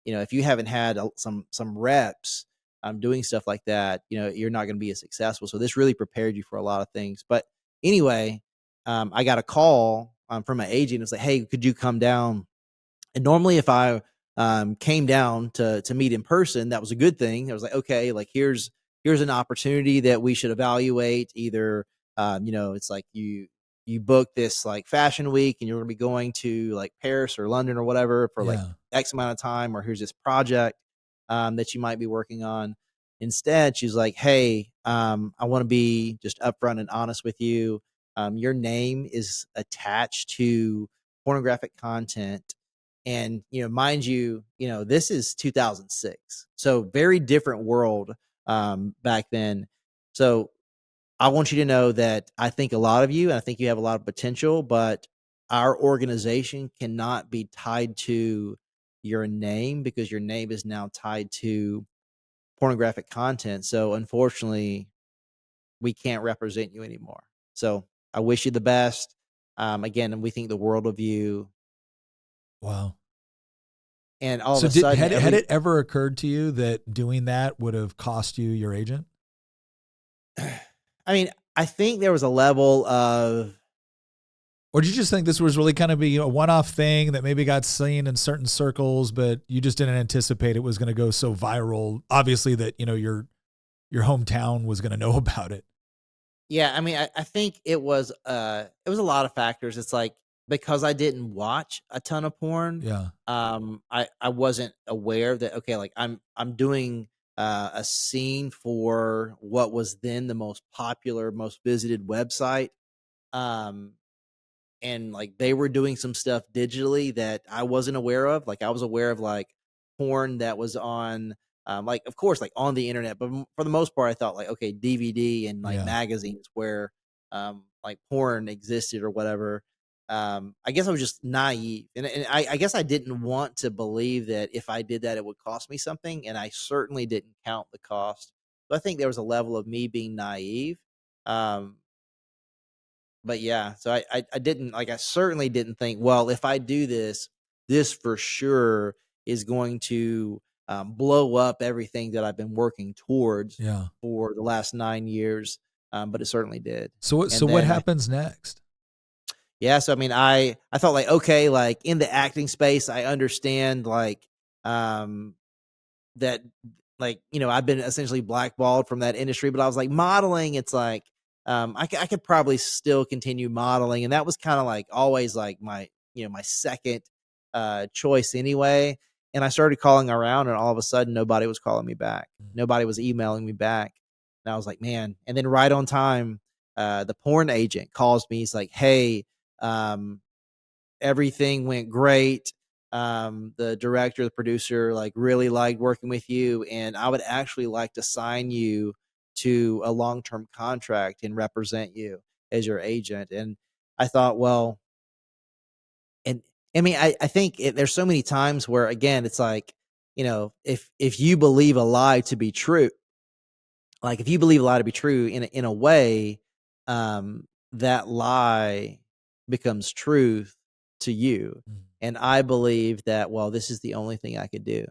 if you haven't had some reps doing stuff like that, you're not going to be as successful. So this really prepared you for a lot of things. But anyway, I got a call from my agent. It was like, hey, could you come down? And normally if I came down to meet in person, that was a good thing. I was like, okay, like here's an opportunity that we should evaluate. Either it's like you book this like fashion week and you're going to be going to like Paris or London or whatever for like X amount of time, or here's this project that you might be working on. Instead, she's like, hey, I want to be just upfront and honest with you. Your name is attached to pornographic content. And, mind you, this is 2006. So very different world back then. So I want you to know that I think a lot of you, and I think you have a lot of potential, but our organization cannot be tied to your name, because your name is now tied to pornographic content. So unfortunately, we can't represent you anymore. So I wish you the best. Again, and we think the world of you. Wow. And all So of a sudden, had it ever occurred to you that doing that would have cost you your agent? I mean, I think there was a level of, or did you just think this was really kind of be a one-off thing that maybe got seen in certain circles, but you just didn't anticipate it was going to go so viral? Obviously, that your hometown was going to know about it. Yeah, I mean, I think it was a lot of factors. It's like, because I didn't watch a ton of porn, Yeah. I wasn't aware that, okay, like I'm doing a scene for what was then the most popular, most visited website. And like they were doing some stuff digitally that I wasn't aware of. Like I was aware of like porn that was on, like of course like on the internet, but for the most part I thought like, okay, DVD and like magazines where like porn existed or whatever. I guess I was just naive, and I guess I didn't want to believe that if I did that it would cost me something, and I certainly didn't count the cost. So I think there was a level of me being naive. But yeah, so I didn't, like, I certainly didn't think, well, if I do this, this for sure is going to blow up everything that I've been working towards for the last 9 years. But it certainly did. So what happens next? Yeah, so I mean, I thought like, okay, like in the acting space, I understand like that, like, I've been essentially blackballed from that industry, but I was like, modeling, it's like, I could probably still continue modeling. And that was kind of like always like my, my second choice anyway. And I started calling around, and all of a sudden nobody was calling me back. Nobody was emailing me back. And I was like, man. And then right on time, the porn agent calls me. He's like, hey, everything went great. The director, the producer, like really liked working with you, and I would actually like to sign you to a long-term contract and represent you as your agent. And I thought, well, and I mean, I think there's so many times where, again, it's like, if you believe a lie to be true, like if you believe a lie to be true in a way, that lie becomes truth to you. And I believe that, well, this is the only thing I could do.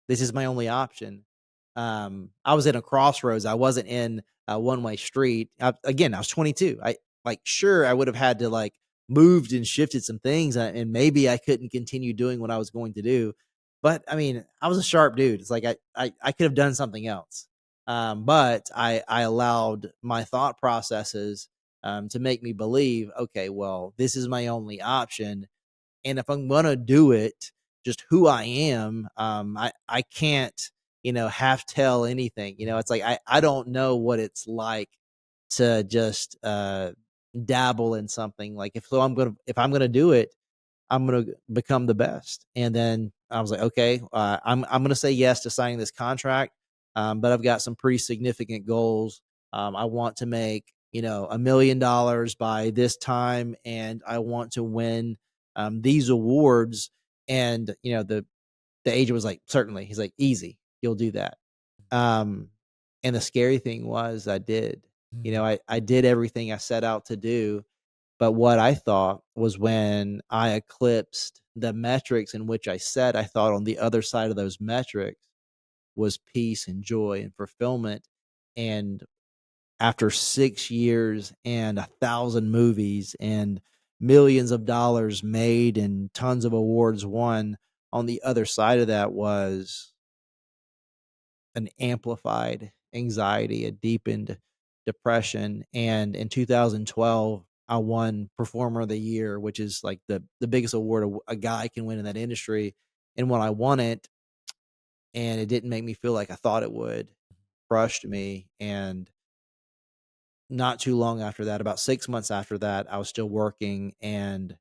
This is my only option. I was in a crossroads. I wasn't in a one-way street. Again, I was 22. Sure, I would have had to like moved and shifted some things, and maybe I couldn't continue doing what I was going to do. But I mean, I was a sharp dude. It's like I could have done something else. But I allowed my thought processes to make me believe, okay, well, this is my only option. And if I'm going to do it, just who I am, I can't, half tell anything. It's like, I don't know what it's like to just dabble in something. Like if I'm going to do it, I'm going to become the best. And then I was like, okay, I'm going to say yes to signing this contract. But I've got some pretty significant goals. I want to make, $1 million by this time, and I want to win these awards And the agent was like, certainly. He's like, easy, you'll do that. And the scary thing was I did. I did everything I set out to do. But what I thought was, when I eclipsed the metrics in which I set, I thought on the other side of those metrics was peace and joy and fulfillment. And after 6 years and 1,000 movies and millions of dollars made and tons of awards won, on the other side of that was an amplified anxiety, a deepened depression. And in 2012, I won Performer of the Year, which is like the biggest award a guy can win in that industry. And when I won it, and it didn't make me feel like I thought it would, crushed me. And not too long after that, about 6 months after that, I was still working, and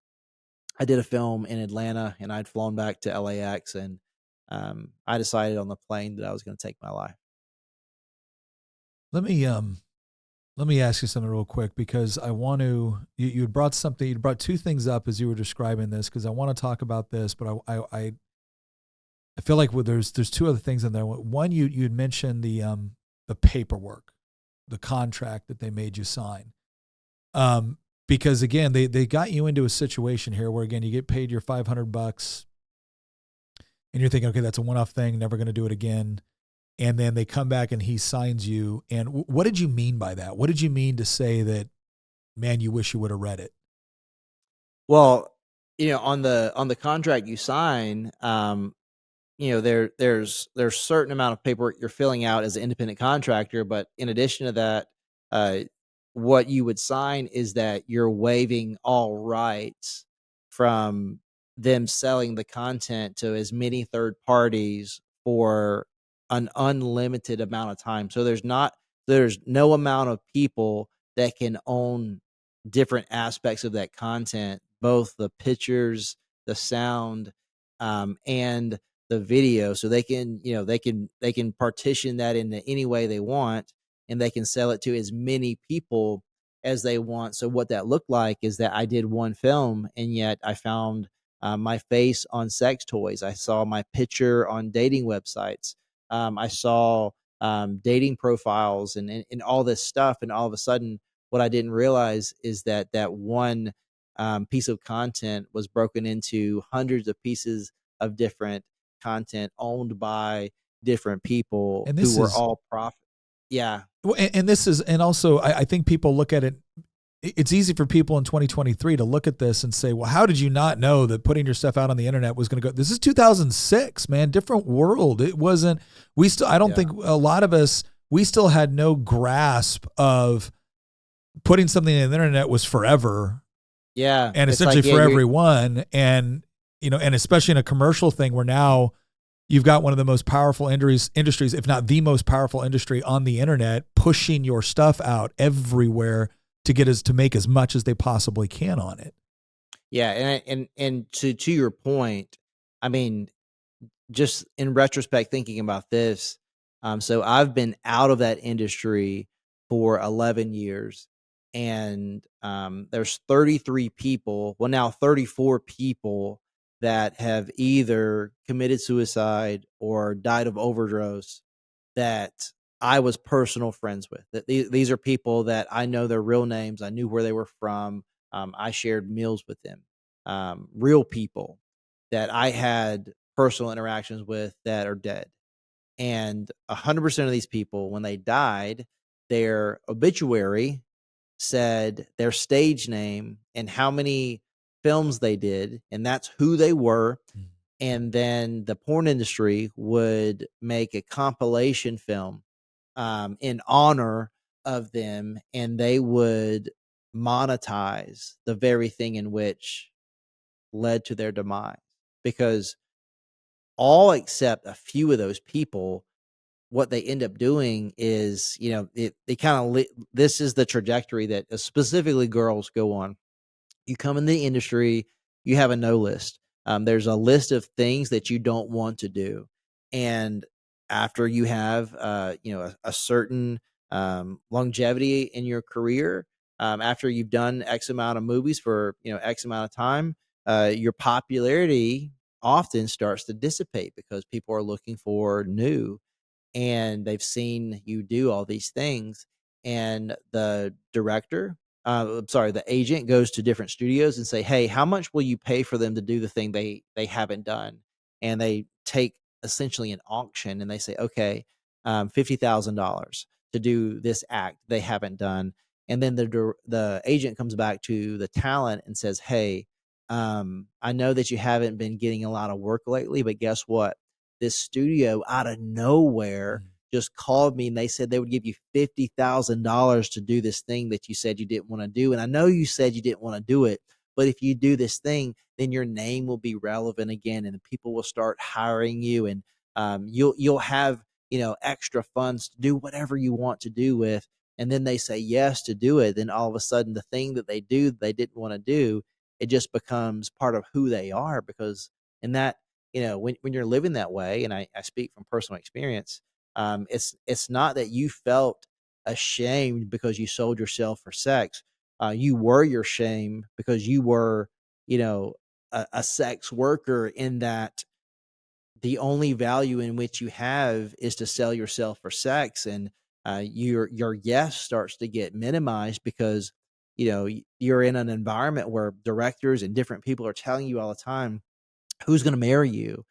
I did a film in Atlanta, and I'd flown back to LAX, and I decided on the plane that I was going to take my life. Let me ask you something real quick, because I want to. You had brought something. You brought two things up as you were describing this, because I want to talk about this, but I feel like there's two other things in there. One, you had mentioned the paperwork, the contract that they made you sign. Because again, they got you into a situation here where, again, you get paid your $500 and you're thinking, okay, that's a one-off thing, never going to do it again. And then they come back and he signs you. And what did you mean by that? What did you mean to say that, man, you wish you would have read it? Well, on the contract you sign, there's certain amount of paperwork you're filling out as an independent contractor, but in addition to that, what you would sign is that you're waiving all rights from them selling the content to as many third parties for an unlimited amount of time. So there's no amount of people that can own different aspects of that content, both the pictures, the sound, and the video. So they can partition that into any way they want, and they can sell it to as many people as they want. So what that looked like is that I did one film, and yet I found my face on sex toys. I saw my picture on dating websites. I saw dating profiles and all this stuff. And all of a sudden, what I didn't realize is that one piece of content was broken into hundreds of pieces of different content owned by different people who were all profit. Yeah. Well, and this is, and also I think people look at it. It's easy for people in 2023 to look at this and say, well, how did you not know that putting your stuff out on the internet was going to go? This is 2006, man, different world. It wasn't, I don't think a lot of us, we still had no grasp of putting something in the internet was forever. Yeah. And essentially for everyone. And, and especially in a commercial thing where now you've got one of the most powerful industries, if not the most powerful industry on the internet, pushing your stuff out everywhere to make as much as they possibly can on it. Yeah. And to your point, I mean, just in retrospect, thinking about this, so I've been out of that industry for 11 years, and there's 33 people, well, now 34 people that have either committed suicide or died of overdose that I was personal friends with. That these are people that I know their real names. I knew where they were from. I shared meals with them. Real people that I had personal interactions with that are dead. And 100% of these people, when they died, their obituary said their stage name and how many films they did, and that's who they were. And then the porn industry would make a compilation film in honor of them, and they would monetize the very thing in which led to their demise. Because all except a few of those people, what they end up doing is, this is the trajectory that specifically girls go on. You come in the industry, you have a no list. There's a list of things that you don't want to do. And after you have, a certain longevity in your career, after you've done X amount of movies for, X amount of time, your popularity often starts to dissipate because people are looking for new, and they've seen you do all these things. And the director, I'm sorry, the agent goes to different studios and say, "Hey, how much will you pay for them to do the thing they haven't done?" And they take essentially an auction, and they say, "Okay, $50,000 to do this act they haven't done." And then the agent comes back to the talent and says, "Hey, I know that you haven't been getting a lot of work lately, but guess what? This studio out of nowhere just called me, and they said they would give you $50,000 to do this thing that you said you didn't want to do. And I know you said you didn't want to do it, but if you do this thing, then your name will be relevant again, and people will start hiring you, and you'll have extra funds to do whatever you want to do with." And then they say yes to do it. Then all of a sudden, the thing that they do that they didn't want to do, it just becomes part of who they are. Because in that, when you're living that way, and I speak from personal experience, it's not that you felt ashamed because you sold yourself for sex. You were your shame because you were, a sex worker, in that the only value in which you have is to sell yourself for sex. And your yes starts to get minimized because you're in an environment where directors and different people are telling you all the time, who's going to marry you,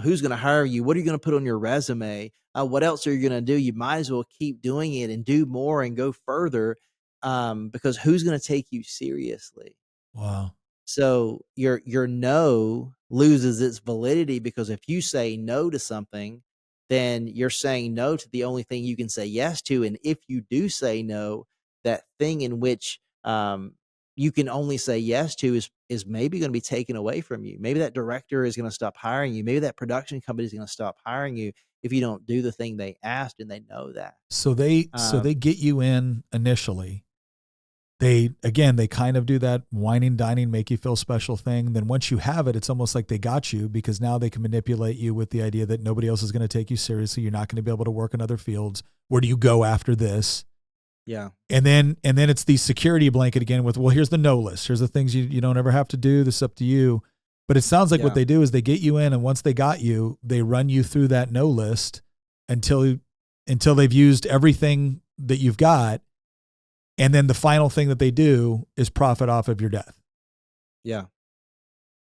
who's going to hire you, what are you going to put on your resume, what else are you going to do? You might as well keep doing it and do more and go further, because who's going to take you seriously? Wow. So your no loses its validity, because if you say no to something, then you're saying no to the only thing you can say yes to. And if you do say no, that thing in which you can only say yes to is maybe going to be taken away from you. Maybe that director is going to stop hiring you. Maybe that production company is going to stop hiring you if you don't do the thing they asked, and they know that. So they get you in initially. They kind of do that whining, dining, make you feel special thing. Then once you have it, it's almost like they got you, because now they can manipulate you with the idea that nobody else is going to take you seriously. You're not going to be able to work in other fields. Where do you go after this? Yeah. And then it's the security blanket again with, well, here's the no list. Here's the things you don't ever have to do. This is up to you. But it sounds like what they do is they get you in, and once they got you, they run you through that no list until they've used everything that you've got. And then the final thing that they do is profit off of your death. Yeah.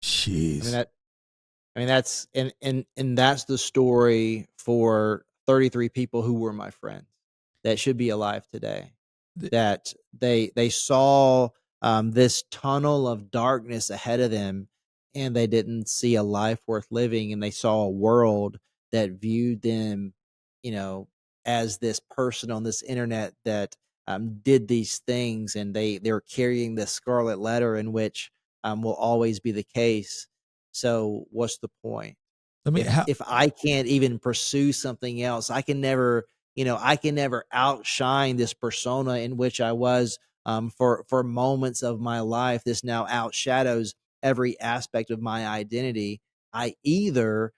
Jeez. That's and that's the story for 33 people who were my friends that should be alive today. That they saw this tunnel of darkness ahead of them, and they didn't see a life worth living, and they saw a world that viewed them, as this person on this internet that did these things, and they're carrying this scarlet letter in which will always be the case. So what's the point? If I can't even pursue something else, I can never outshine this persona in which I was for moments of my life. This now outshadows every aspect of my identity. I either,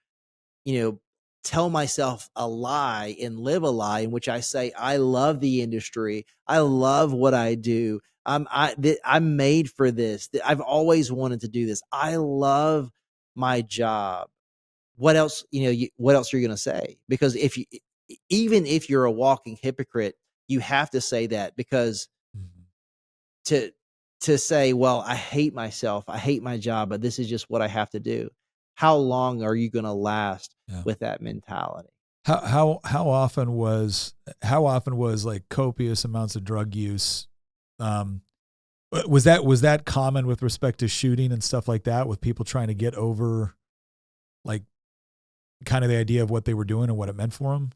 tell myself a lie and live a lie in which I say, I love the industry. I love what I do. I'm made for this. I've always wanted to do this. I love my job. What else, what else are you going to say? Because even if you're a walking hypocrite, you have to say that, because to say, well, I hate myself, I hate my job, but this is just what I have to do. How long are you going to last with that mentality? How often was like copious amounts of drug use? Was that common with respect to shooting and stuff like that, with people trying to get over, like, kind of the idea of what they were doing and what it meant for them?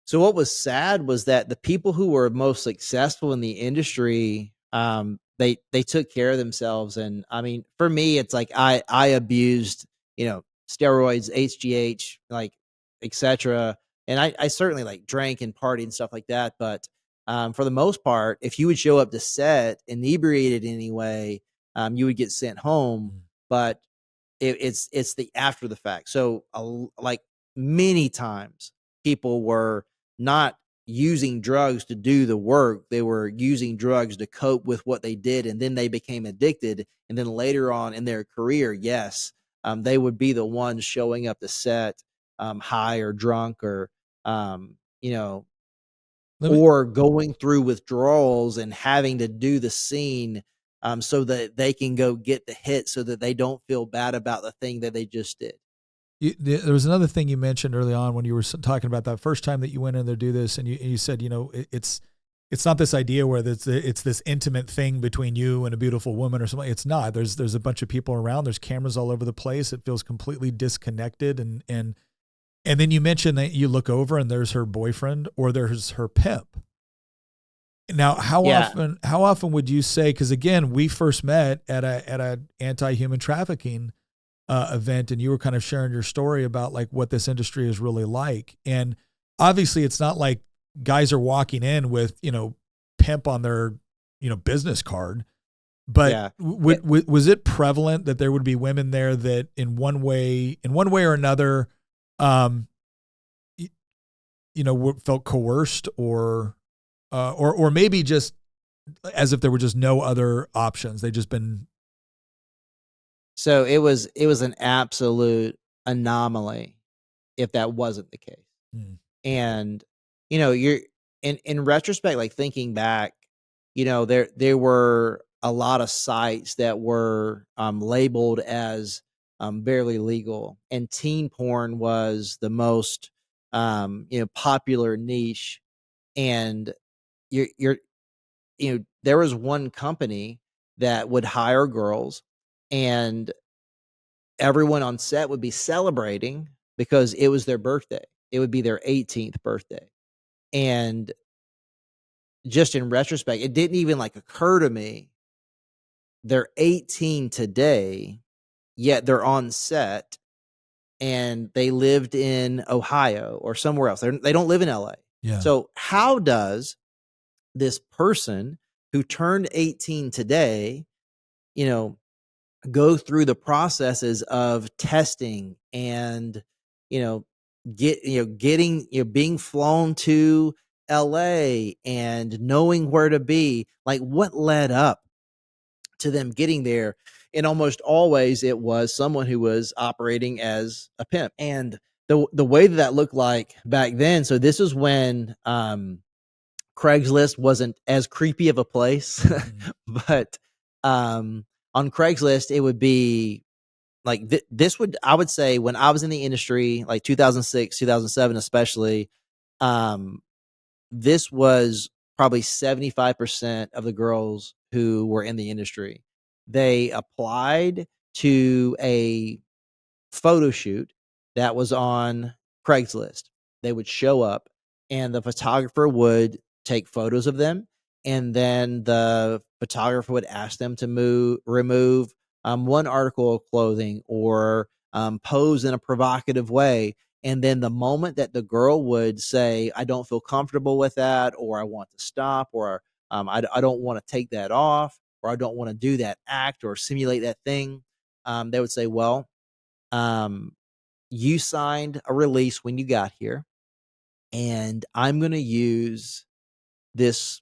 So what was sad was that the people who were most successful in the industry, they took care of themselves. And I mean, for me, it's like I abused, steroids, HGH, like, etc. And I certainly like drank and partied and stuff like that. But for the most part, if you would show up to set inebriated anyway, you would get sent home. But it's the after the fact. So like many times, people were not using drugs to do the work. They were using drugs to cope with what they did, and then they became addicted. And then later on in their career, yes, they would be the ones showing up to set high or drunk, or you know, Let me, or going through withdrawals and having to do the scene so that they can go get the hit, so that they don't feel bad about the thing that they just did. there was another thing you mentioned early on when you were talking about that first time that you went in there to do this, and you said, it's not this idea where it's this intimate thing between you and a beautiful woman or something. It's not. There's a bunch of people around. There's cameras all over the place. It feels completely disconnected, and then you mentioned that you look over and there's her boyfriend or there's her pimp. Now, how often would you say? Because again, we first met at a anti-human trafficking event, and you were kind of sharing your story about like what this industry is really like. And obviously, it's not like guys are walking in with pimp on their business card. But was it prevalent that there would be women there that in one way or another, felt coerced or maybe just as if there were just no other options. They just been. So it was an absolute anomaly if that wasn't the case. And you're in retrospect, like thinking back, there were a lot of sites that were labeled as barely legal, and teen porn was the most popular niche. And you're there was one company that would hire girls, and everyone on set would be celebrating because it was their birthday. It would be their 18th birthday. And just in retrospect, it didn't even like occur to me. They're 18 today, yet they're on set, and they lived in Ohio or somewhere else. They don't live in LA. Yeah. So how does this person who turned 18 today, go through the processes of testing and, being flown to LA and knowing where to be? Like, what led up to them getting there? And almost always it was someone who was operating as a pimp. And the way that looked like back then, so this is when Craigslist wasn't as creepy of a place, but on Craigslist, it would be like I would say, when I was in the industry, like 2006, 2007, especially, this was probably 75% of the girls who were in the industry. They applied to a photo shoot that was on Craigslist. They would show up, and the photographer would take photos of them, and then the photographer would ask them to remove one article of clothing, or pose in a provocative way. And then the moment that the girl would say, I don't feel comfortable with that, or I want to stop, or I don't want to take that off, or I don't want to do that act or simulate that thing, they would say, well, you signed a release when you got here, and I'm going to use this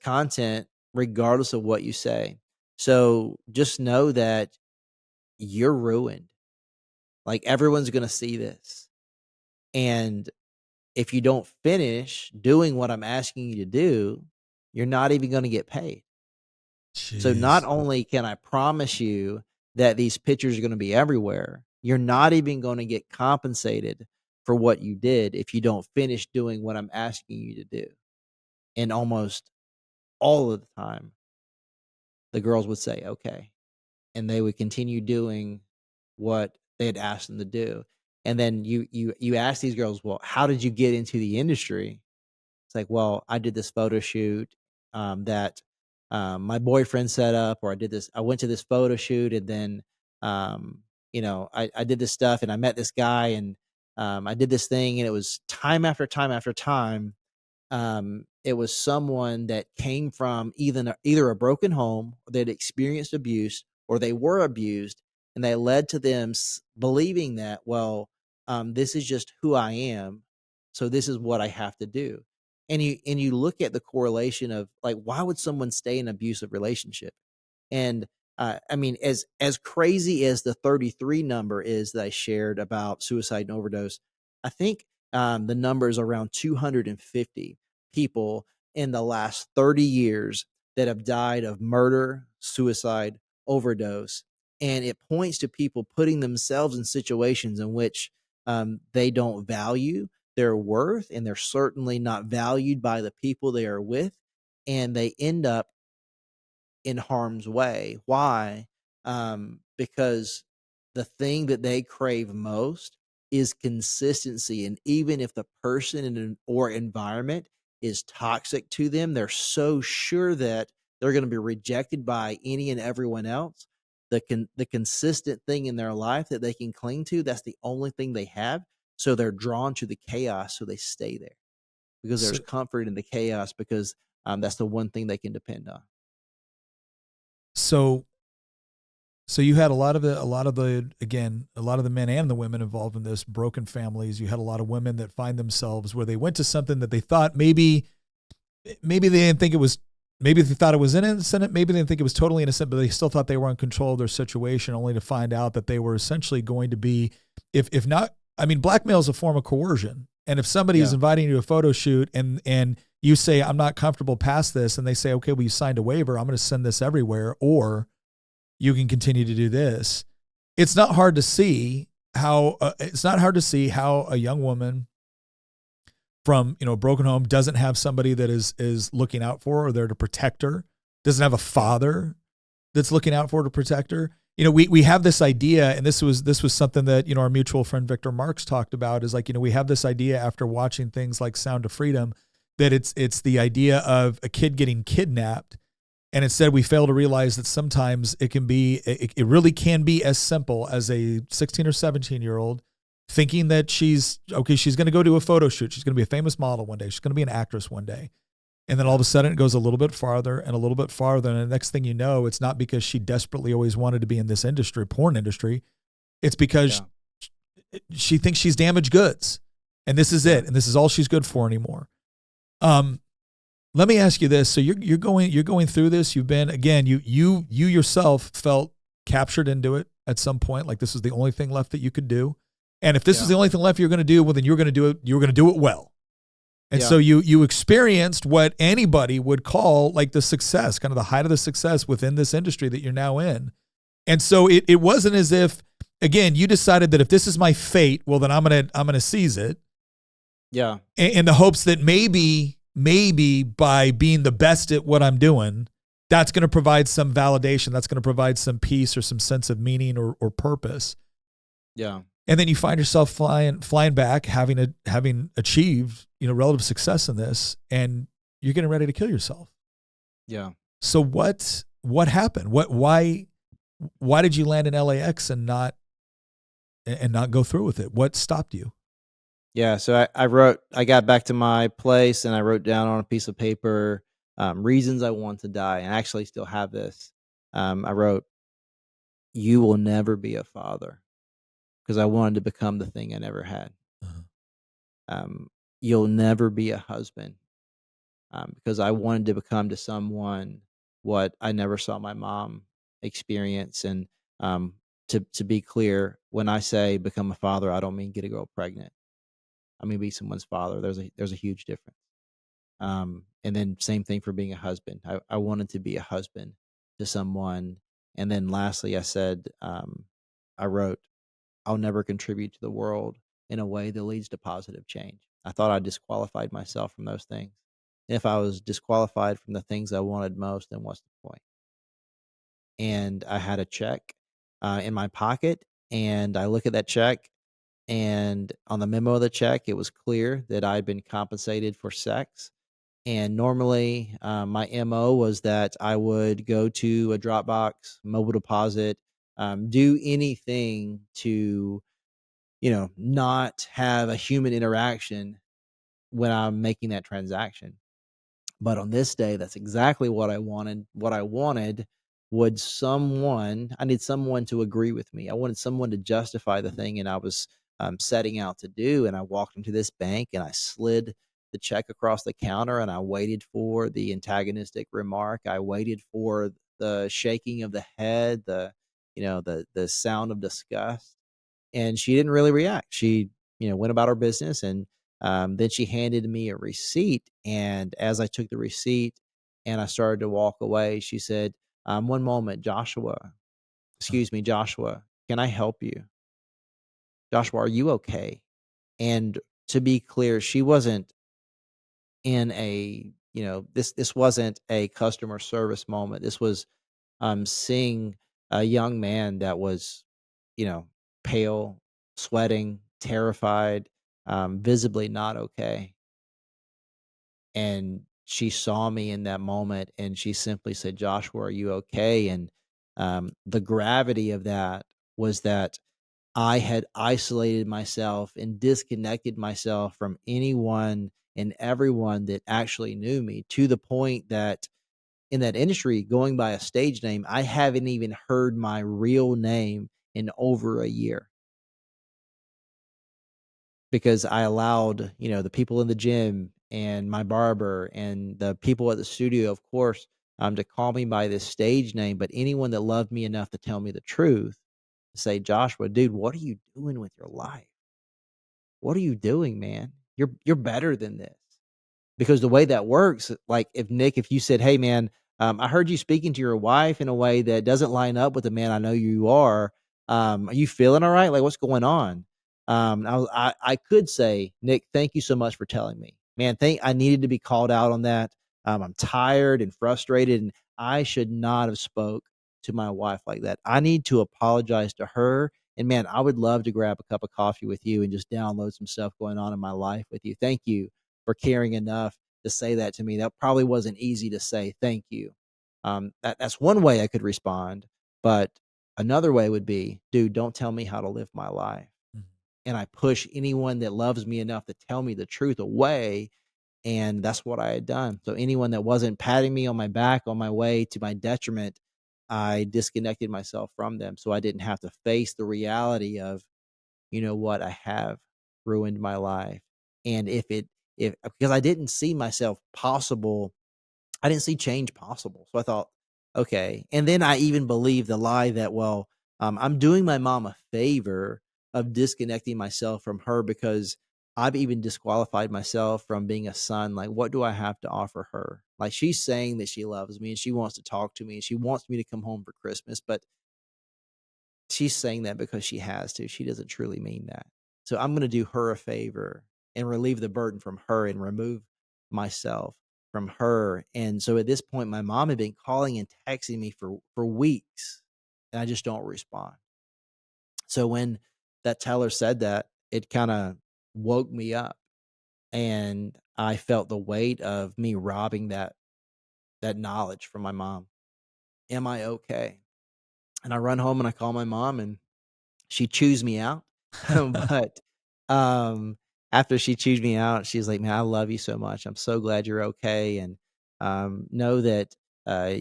content regardless of what you say. So just know that you're ruined. Like, everyone's going to see this. And if you don't finish doing what I'm asking you to do, you're not even going to get paid. Jeez. So not only can I promise you that these pictures are going to be everywhere, you're not even going to get compensated for what you did if you don't finish doing what I'm asking you to do. And almost all of the time, the girls would say, okay. And they would continue doing what they had asked them to do. And then you ask these girls, well, how did you get into the industry? It's like, well, I did this photo shoot that my boyfriend set up, or I went to this photo shoot, and then, I did this stuff, and I met this guy, and I did this thing, and it was time after time after time. It was someone that came from either a broken home, or they'd experienced abuse, or they were abused, and they led to them believing that, well, this is just who I am, so this is what I have to do. And you look at the correlation of, like, why would someone stay in an abusive relationship? And I mean, as crazy as the 33 number is that I shared about suicide and overdose, I think the number is around 250 people in the last 30 years that have died of murder, suicide, overdose. And it points to people putting themselves in situations in which they don't value their worth, and they're certainly not valued by the people they are with. And they end up in harm's way. Why? Because the thing that they crave most is consistency. And even if the person or environment is toxic to them, they're so sure that they're going to be rejected by any and everyone else. The consistent thing in their life that they can cling to, that's the only thing they have. So they're drawn to the chaos, so they stay there because there's So, comfort in the chaos, because that's the one thing they can depend on. so So you had a lot of the men and the women involved in this, broken families. You had a lot of women that find themselves where they went to something that they thought maybe they didn't think it was, maybe they thought it was innocent, maybe they didn't think it was totally innocent, but they still thought they were in control of their situation, only to find out that they were essentially going to be, if not, I mean, blackmail is a form of coercion. And if somebody is inviting you to a photo shoot and you say, I'm not comfortable past this, and they say, okay, well, you signed a waiver, I'm going to send this everywhere, or you can continue to do this. It's not hard to see how a young woman from, a broken home doesn't have somebody that is looking out for her or there to protect her, doesn't have a father that's looking out for her to protect her. We have this idea, and this was something that, our mutual friend Victor Marx talked about, is like, we have this idea after watching things like Sound of Freedom, that it's the idea of a kid getting kidnapped. And instead we fail to realize that sometimes it really can be as simple as a 16 or 17-year-old thinking that she's going to go do a photo shoot. She's going to be a famous model one day. She's going to be an actress one day. And then all of a sudden it goes a little bit farther and a little bit farther. And the next thing you know, it's not because she desperately always wanted to be in this industry, porn industry. It's because she thinks she's damaged goods. And this is it. And this is all she's good for anymore. Let me ask you this. So you're going through this. You've been, again, you yourself felt captured into it at some point. Like this is the only thing left that you could do. And if this is the only thing left you're going to do, well, then you're going to do it. You're going to do it well. And so you experienced what anybody would call like the success, kind of the height of the success within this industry that you're now in. And so it wasn't as if, again, you decided that if this is my fate, well, then I'm going to seize it. Yeah. In the hopes that maybe by being the best at what I'm doing, that's going to provide some validation. That's going to provide some peace or some sense of meaning or purpose. Yeah. And then you find yourself flying back, having achieved, relative success in this, and you're getting ready to kill yourself. Yeah. So what happened? Why did you land in LAX and not go through with it? What stopped you? Yeah. So I got back to my place and I wrote down on a piece of paper reasons I want to die. And I actually still have this. I wrote, "You will never be a father," because I wanted to become the thing I never had. "You'll never be a husband," because I wanted to become to someone what I never saw my mom experience. And to be clear, when I say become a father, I don't mean get a girl pregnant. I mean be someone's father. There's a huge difference. And then same thing for being a husband. I wanted to be a husband to someone. And then lastly, I said, I wrote, "I'll never contribute to the world in a way that leads to positive change." I thought I disqualified myself from those things. If I was disqualified from the things I wanted most, then what's the point? And I had a check in my pocket, and I look at that check, and on the memo of the check, it was clear that I'd been compensated for sex. And normally, my MO was that I would go to a Dropbox, mobile deposit, do anything to, not have a human interaction when I'm making that transaction. But on this day, that's exactly what I wanted. What I wanted I need someone to agree with me. I wanted someone to justify the thing, and I was setting out to do. And I walked into this bank and I slid the check across the counter, and I waited for the antagonistic remark. I waited for the shaking of the head, the sound of disgust. And she didn't really react. She, went about her business, and then she handed me a receipt. And as I took the receipt and I started to walk away, she said, "One moment, Joshua. Excuse me, Joshua. Can I help you? Joshua, are you okay?" And to be clear, she wasn't in a, this wasn't a customer service moment. This was seeing a young man that was, you know, pale, sweating, terrified, visibly not okay. And she saw me in that moment, and she simply said, "Joshua, are you okay?" And the gravity of that was that I had isolated myself and disconnected myself from anyone and everyone that actually knew me, to the point that in that industry, going by a stage name, I haven't even heard my real name in over a year, because I allowed, the people in the gym and my barber and the people at the studio, of course, to call me by this stage name. But anyone that loved me enough to tell me the truth, to say, "Joshua, dude, what are you doing with your life? What are you doing, man? You're better than this." Because the way that works, like, if you said, "Hey, man, I heard you speaking to your wife in a way that doesn't line up with the man I know you are. Are you feeling all right? Like, what's going on?" I could say, "Nick, thank you so much for telling me, man. I needed to be called out on that. I'm tired and frustrated, and I should not have spoke to my wife like that. I need to apologize to her. And man, I would love to grab a cup of coffee with you and just download some stuff going on in my life with you. Thank you for caring enough to say that to me. That probably wasn't easy to say. Thank you." That's one way I could respond. But another way would be, "Dude, don't tell me how to live my life." Mhm. And I push anyone that loves me enough to tell me the truth away. And that's what I had done. So anyone that wasn't patting me on my back on my way to my detriment, I disconnected myself from them, so I didn't have to face the reality of, what, I have ruined my life. And if because I didn't see myself possible, I didn't see change possible. So I thought, okay. And then I even believed the lie that, well, I'm doing my mom a favor of disconnecting myself from her, because I've even disqualified myself from being a son. Like, what do I have to offer her? Like, she's saying that she loves me and she wants to talk to me and she wants me to come home for Christmas, but she's saying that because she has to. She doesn't truly mean that. So I'm going to do her a favor and relieve the burden from her and remove myself from her. And so at this point, my mom had been calling and texting me for weeks, and I just don't respond. So when that teller said that, it kind of woke me up, and I felt the weight of me robbing that knowledge from my mom. Am I okay? And I run home and I call my mom, and she chews me out. But, um, after she chews me out, she's like, "Man, I love you so much. I'm so glad you're okay, and, know that, uh,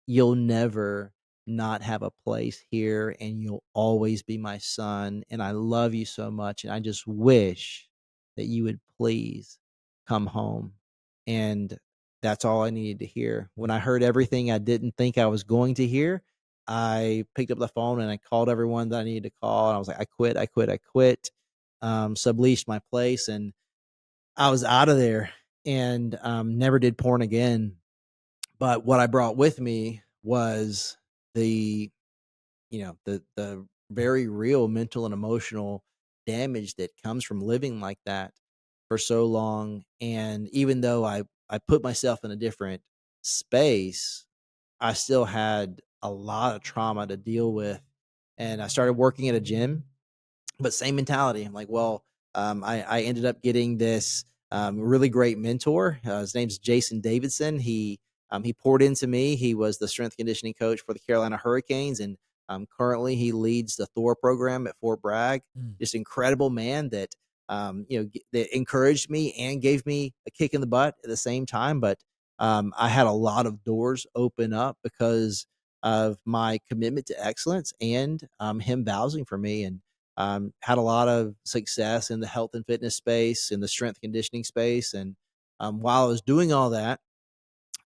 you'll never not have a place here, and you'll always be my son, and I love you so much, and I just wish that you would please come home." And that's all I needed to hear. When I heard everything I didn't think I was going to hear, I picked up the phone and I called everyone that I needed to call. And I was like, I quit. Subleased my place, and I was out of there, and never did porn again. But what I brought with me was the, the very real mental and emotional damage that comes from living like that for so long. And even though I put myself in a different space, I still had a lot of trauma to deal with. And I started working at a gym, but same mentality. I'm like, well, I ended up getting this really great mentor. His name's Jason Davidson. He poured into me. He was the strength conditioning coach for the Carolina Hurricanes, and currently he leads the Thor program at Fort Bragg. Mm. Just incredible man that that encouraged me and gave me a kick in the butt at the same time. But I had a lot of doors open up because of my commitment to excellence and him vouching for me. And had a lot of success in the health and fitness space, in the strength conditioning space. And while I was doing all that,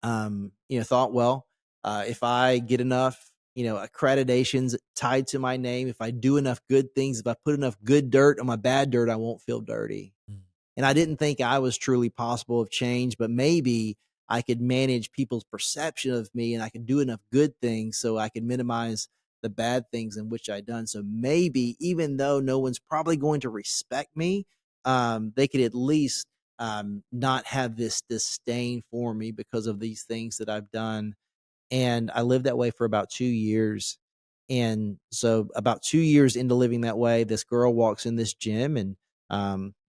thought, well, if I get enough, accreditations tied to my name, if I do enough good things, if I put enough good dirt on my bad dirt, I won't feel dirty. Mm. And I didn't think I was truly possible of change, but maybe I could manage people's perception of me, and I could do enough good things so I could minimize the bad things in which I'd done. So maybe even though no one's probably going to respect me, they could at least not have this disdain for me because of these things that I've done. And I lived that way for about 2 years. And so about 2 years into living that way, this girl walks in this gym, and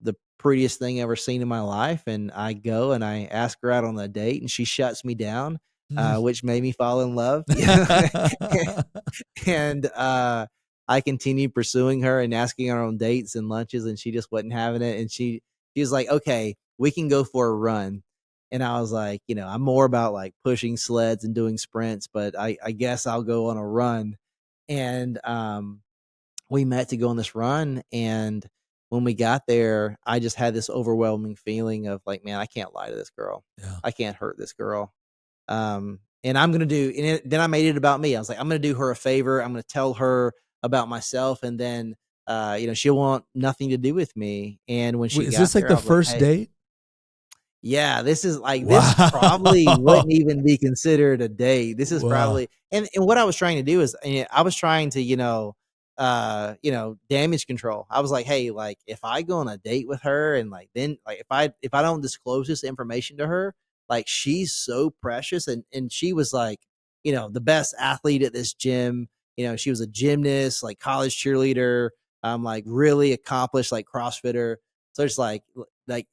the prettiest thing I ever seen in my life. And I go and I ask her out on a date, and she shuts me down, Mm. which made me fall in love. And I continued pursuing her and asking her on dates and lunches, and she just wasn't having it. And she was like, "Okay, we can go for a run." And I was like, I'm more about like pushing sleds and doing sprints, but I guess I'll go on a run. And we met to go on this run. And when we got there, I just had this overwhelming feeling of like, man, I can't lie to this girl. Yeah. I can't hurt this girl. And I'm going to then I made it about me. I was like, I'm going to do her a favor. I'm going to tell her about myself. And then, she'll want nothing to do with me. And when she Wait, is got this like there, the I was like, first hey, date? yeah, this is like this probably Wow. wouldn't even be considered a date. This is Wow. probably and what I was trying to do is I was trying to, damage control. I was like, hey, like if I go on a date with her and like then like if I don't disclose this information to her, like she's so precious. And she was like, the best athlete at this gym. She was a gymnast, like college cheerleader, like really accomplished, like CrossFitter. So it's like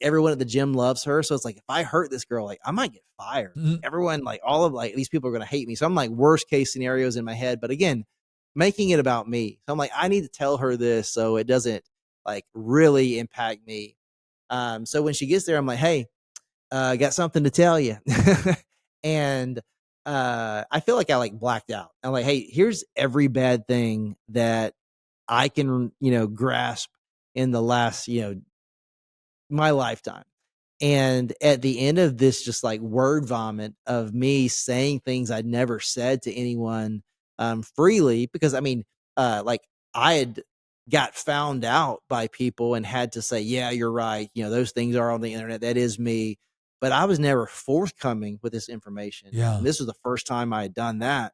everyone at the gym loves her. So it's like if I hurt this girl, like I might get fired. Mhm. Everyone, like all of like these people are gonna hate me. So I'm like worst case scenarios in my head. But again, making it about me. So I'm like, I need to tell her this so it doesn't like really impact me. So when she gets there, I'm like, hey, I got something to tell you. And I feel like I like blacked out. I'm like, hey, here's every bad thing that I can, grasp in the last, my lifetime. And at the end of this, just like word vomit of me saying things I'd never said to anyone freely, because I mean, like I had got found out by people and had to say, yeah, you're right. Those things are on the internet. That is me. But I was never forthcoming with this information. Yeah. And this was the first time I had done that.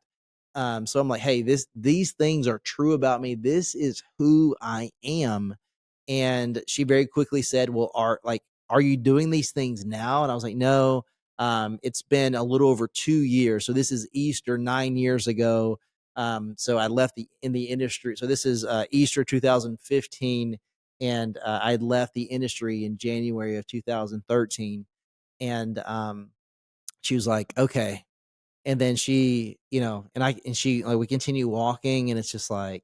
So I'm like, hey, these things are true about me. This is who I am. And she very quickly said, well, are you doing these things now? And I was like, no, it's been a little over 2 years. So this is Easter 9 years ago. So I left in the industry. So this is Easter 2015. And I had left the industry in January of 2013. And she was like, okay. And then she, we continue walking, and it's just like,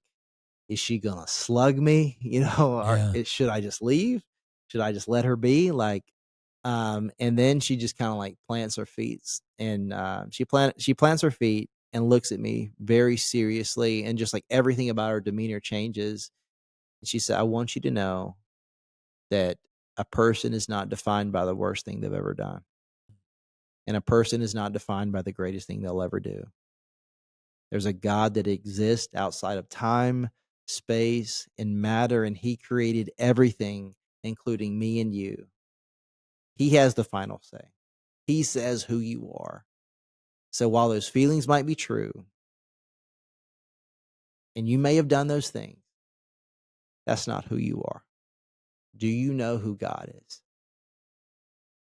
is she gonna slug me? Or Yeah. should I just leave? Should I just let her be? Like, and then she just kind of like plants her feet, and she plants her feet and looks at me very seriously, and just like everything about her demeanor changes. And she said, "I want you to know that a person is not defined by the worst thing they've ever done, and a person is not defined by the greatest thing they'll ever do. There's a God that exists outside of time, space, and matter, and He created everything, including me and you. He has the final say. He says who you are. So while those feelings might be true, and you may have done those things, that's not who you are. Do you know who God is?"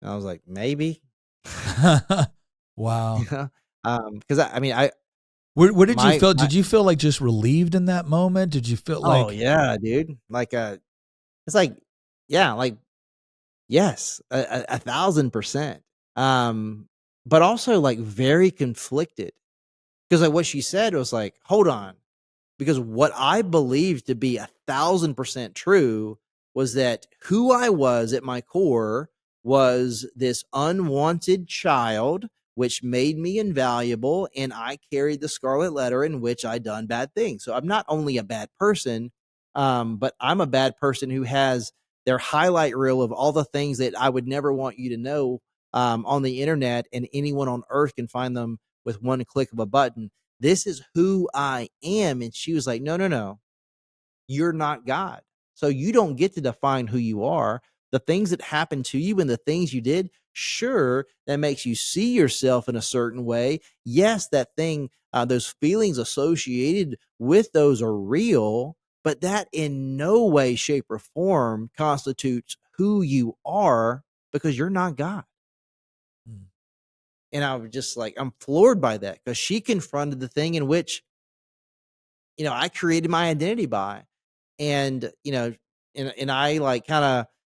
And I was like, maybe. Wow. Because I mean, What did you feel? my Did you feel like just relieved in that moment? Did you feel oh like, yeah, dude. Like it's like, yeah, like yes, 1,000%. But also like very conflicted, because like what she said was like, hold on, because what I believed to be 1,000% true was that who I was at my core was this unwanted child, which made me invaluable, and I carried the scarlet letter in which I done bad things. So I'm not only a bad person, but I'm a bad person who has their highlight reel of all the things that I would never want you to know on the internet, and anyone on earth can find them with one click of a button. This is who I am. And she was like, no, no, no, you're not God. So you don't get to define who you are. The things that happened to you and the things you did, sure, that makes you see yourself in a certain way. Yes, that thing, those feelings associated with those are real, but that in no way, shape, or form constitutes who you are, because you're not God. Mm. And I was just like, I'm floored by that, because she confronted the thing in which, I created my identity by. And, and I like kind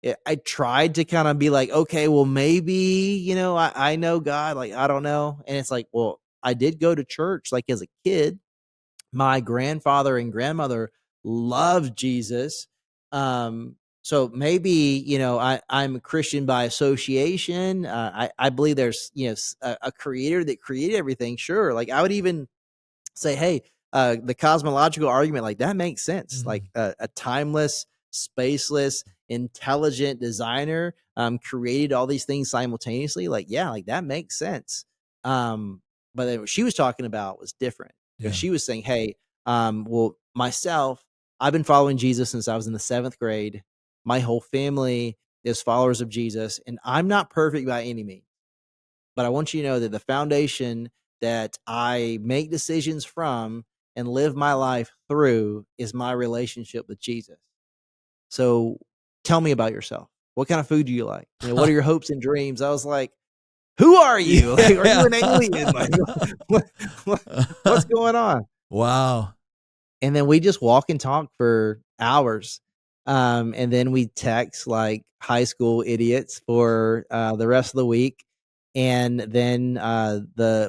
of, I tried to kind of be like, okay, well, maybe, I know God, like, I don't know. And it's like, well, I did go to church like as a kid. My grandfather and grandmother loved Jesus. So maybe, I'm a Christian by association. I believe there's, a creator that created everything. Sure. Like I would even say, hey, the cosmological argument, like that makes sense. Like a timeless, spaceless, intelligent designer created all these things simultaneously. Like, yeah, like that makes sense. But then what she was talking about was different, because Yeah. she was saying, hey, well, myself, I've been following Jesus since I was in the 7th grade. My whole family is followers of Jesus, and I'm not perfect by any means. But I want you to know that the foundation that I make decisions from and live my life through is my relationship with Jesus. So tell me about yourself. What kind of food do you like? What are your hopes and dreams? I was like, who are you? Like, are you an alien? Like, what, what, what's going on? Wow. And then we just walk and talk for hours. And then we text like high school idiots for the rest of the week. And then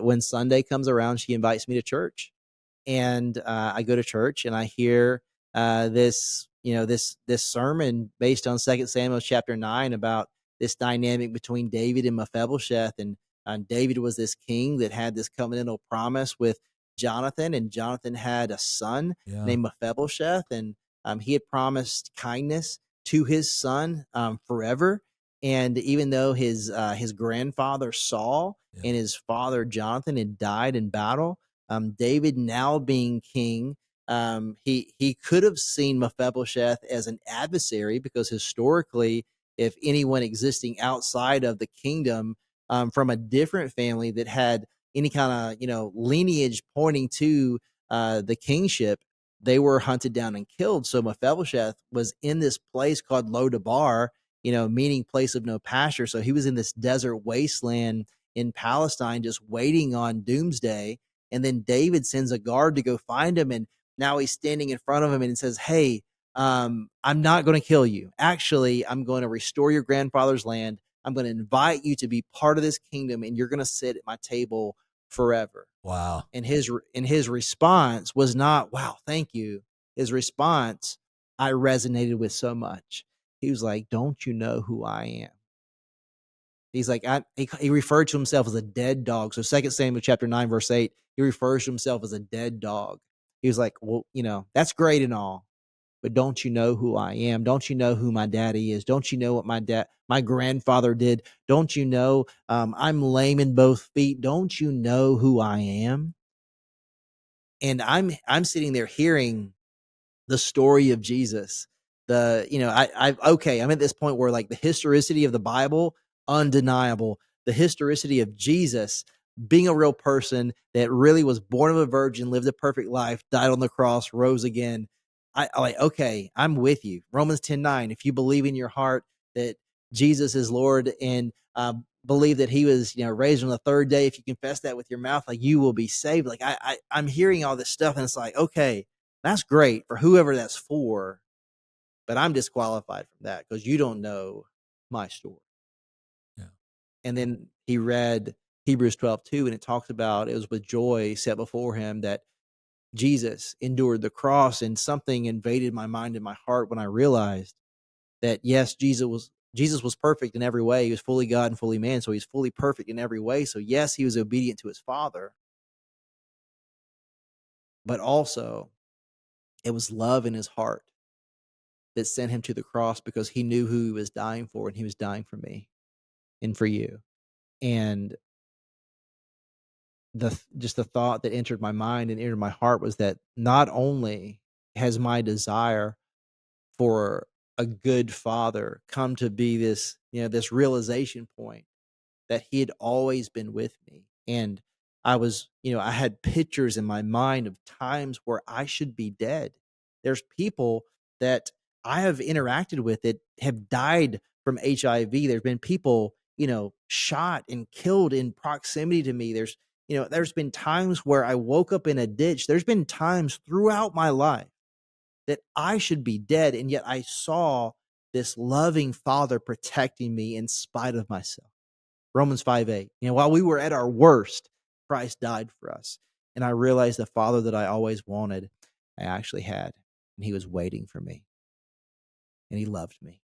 when Sunday comes around, she invites me to church. And I go to church and I hear this sermon based on 2 Samuel chapter 9 about this dynamic between David and Mephibosheth. And David was this king that had this covenantal promise with Jonathan, and Jonathan had a son Yeah. named Mephibosheth, and he had promised kindness to his son forever. And even though his grandfather Saul and his father Jonathan had died in battle, David, now being king, he could have seen Mephibosheth as an adversary, because historically, if anyone existing outside of the kingdom from a different family that had any kind of lineage pointing to the kingship, they were hunted down and killed. So Mephibosheth was in this place called Lodabar, meaning place of no pasture. So he was in this desert wasteland in Palestine, just waiting on doomsday. And then David sends a guard to go find him. And now he's standing in front of him and says, hey, I'm not going to kill you. Actually, I'm going to restore your grandfather's land. I'm going to invite you to be part of this kingdom, and you're going to sit at my table forever. Wow. And his response was not, wow, thank you. His response, I resonated with so much. He was like, don't you know who I am? He's like, he referred to himself as a dead dog. So 2 Samuel chapter 9, verse 8, he refers to himself as a dead dog. He was like, well, that's great and all, but don't you know who I am? Don't you know who my daddy is? Don't you know what my grandfather did? Don't you know I'm lame in both feet? Don't you know who I am? And I'm sitting there hearing the story of Jesus. I'm at this point where like the historicity of the Bible, undeniable. The historicity of Jesus being a real person that really was born of a virgin, lived a perfect life, died on the cross, rose again. I like, okay, I'm with you. Romans 10:9. If you believe in your heart that Jesus is Lord, and believe that he was, raised on the third day, if you confess that with your mouth, like you will be saved. Like I'm hearing all this stuff, and it's like, okay, that's great for whoever that's for, but I'm disqualified from that because you don't know my story. Yeah. And then he read Hebrews 12:2, and it talks about it was with joy set before him that Jesus endured the cross, and something invaded my mind and my heart when I realized that yes, Jesus was perfect in every way. He was fully God and fully man, so he's fully perfect in every way. So yes, he was obedient to his Father, but also it was love in his heart that sent him to the cross, because he knew who he was dying for, and he was dying for me and for you. And just the thought that entered my mind and entered my heart was that not only has my desire for a good father come to be this, this realization point that he had always been with me. And I had pictures in my mind of times where I should be dead. There's people that I have interacted with that have died from HIV. There's been people, shot and killed in proximity to me. There's been times where I woke up in a ditch. There's been times throughout my life that I should be dead. And yet I saw this loving father protecting me in spite of myself. Romans 5:8. While we were at our worst, Christ died for us. And I realized the father that I always wanted, I actually had. And he was waiting for me. And he loved me.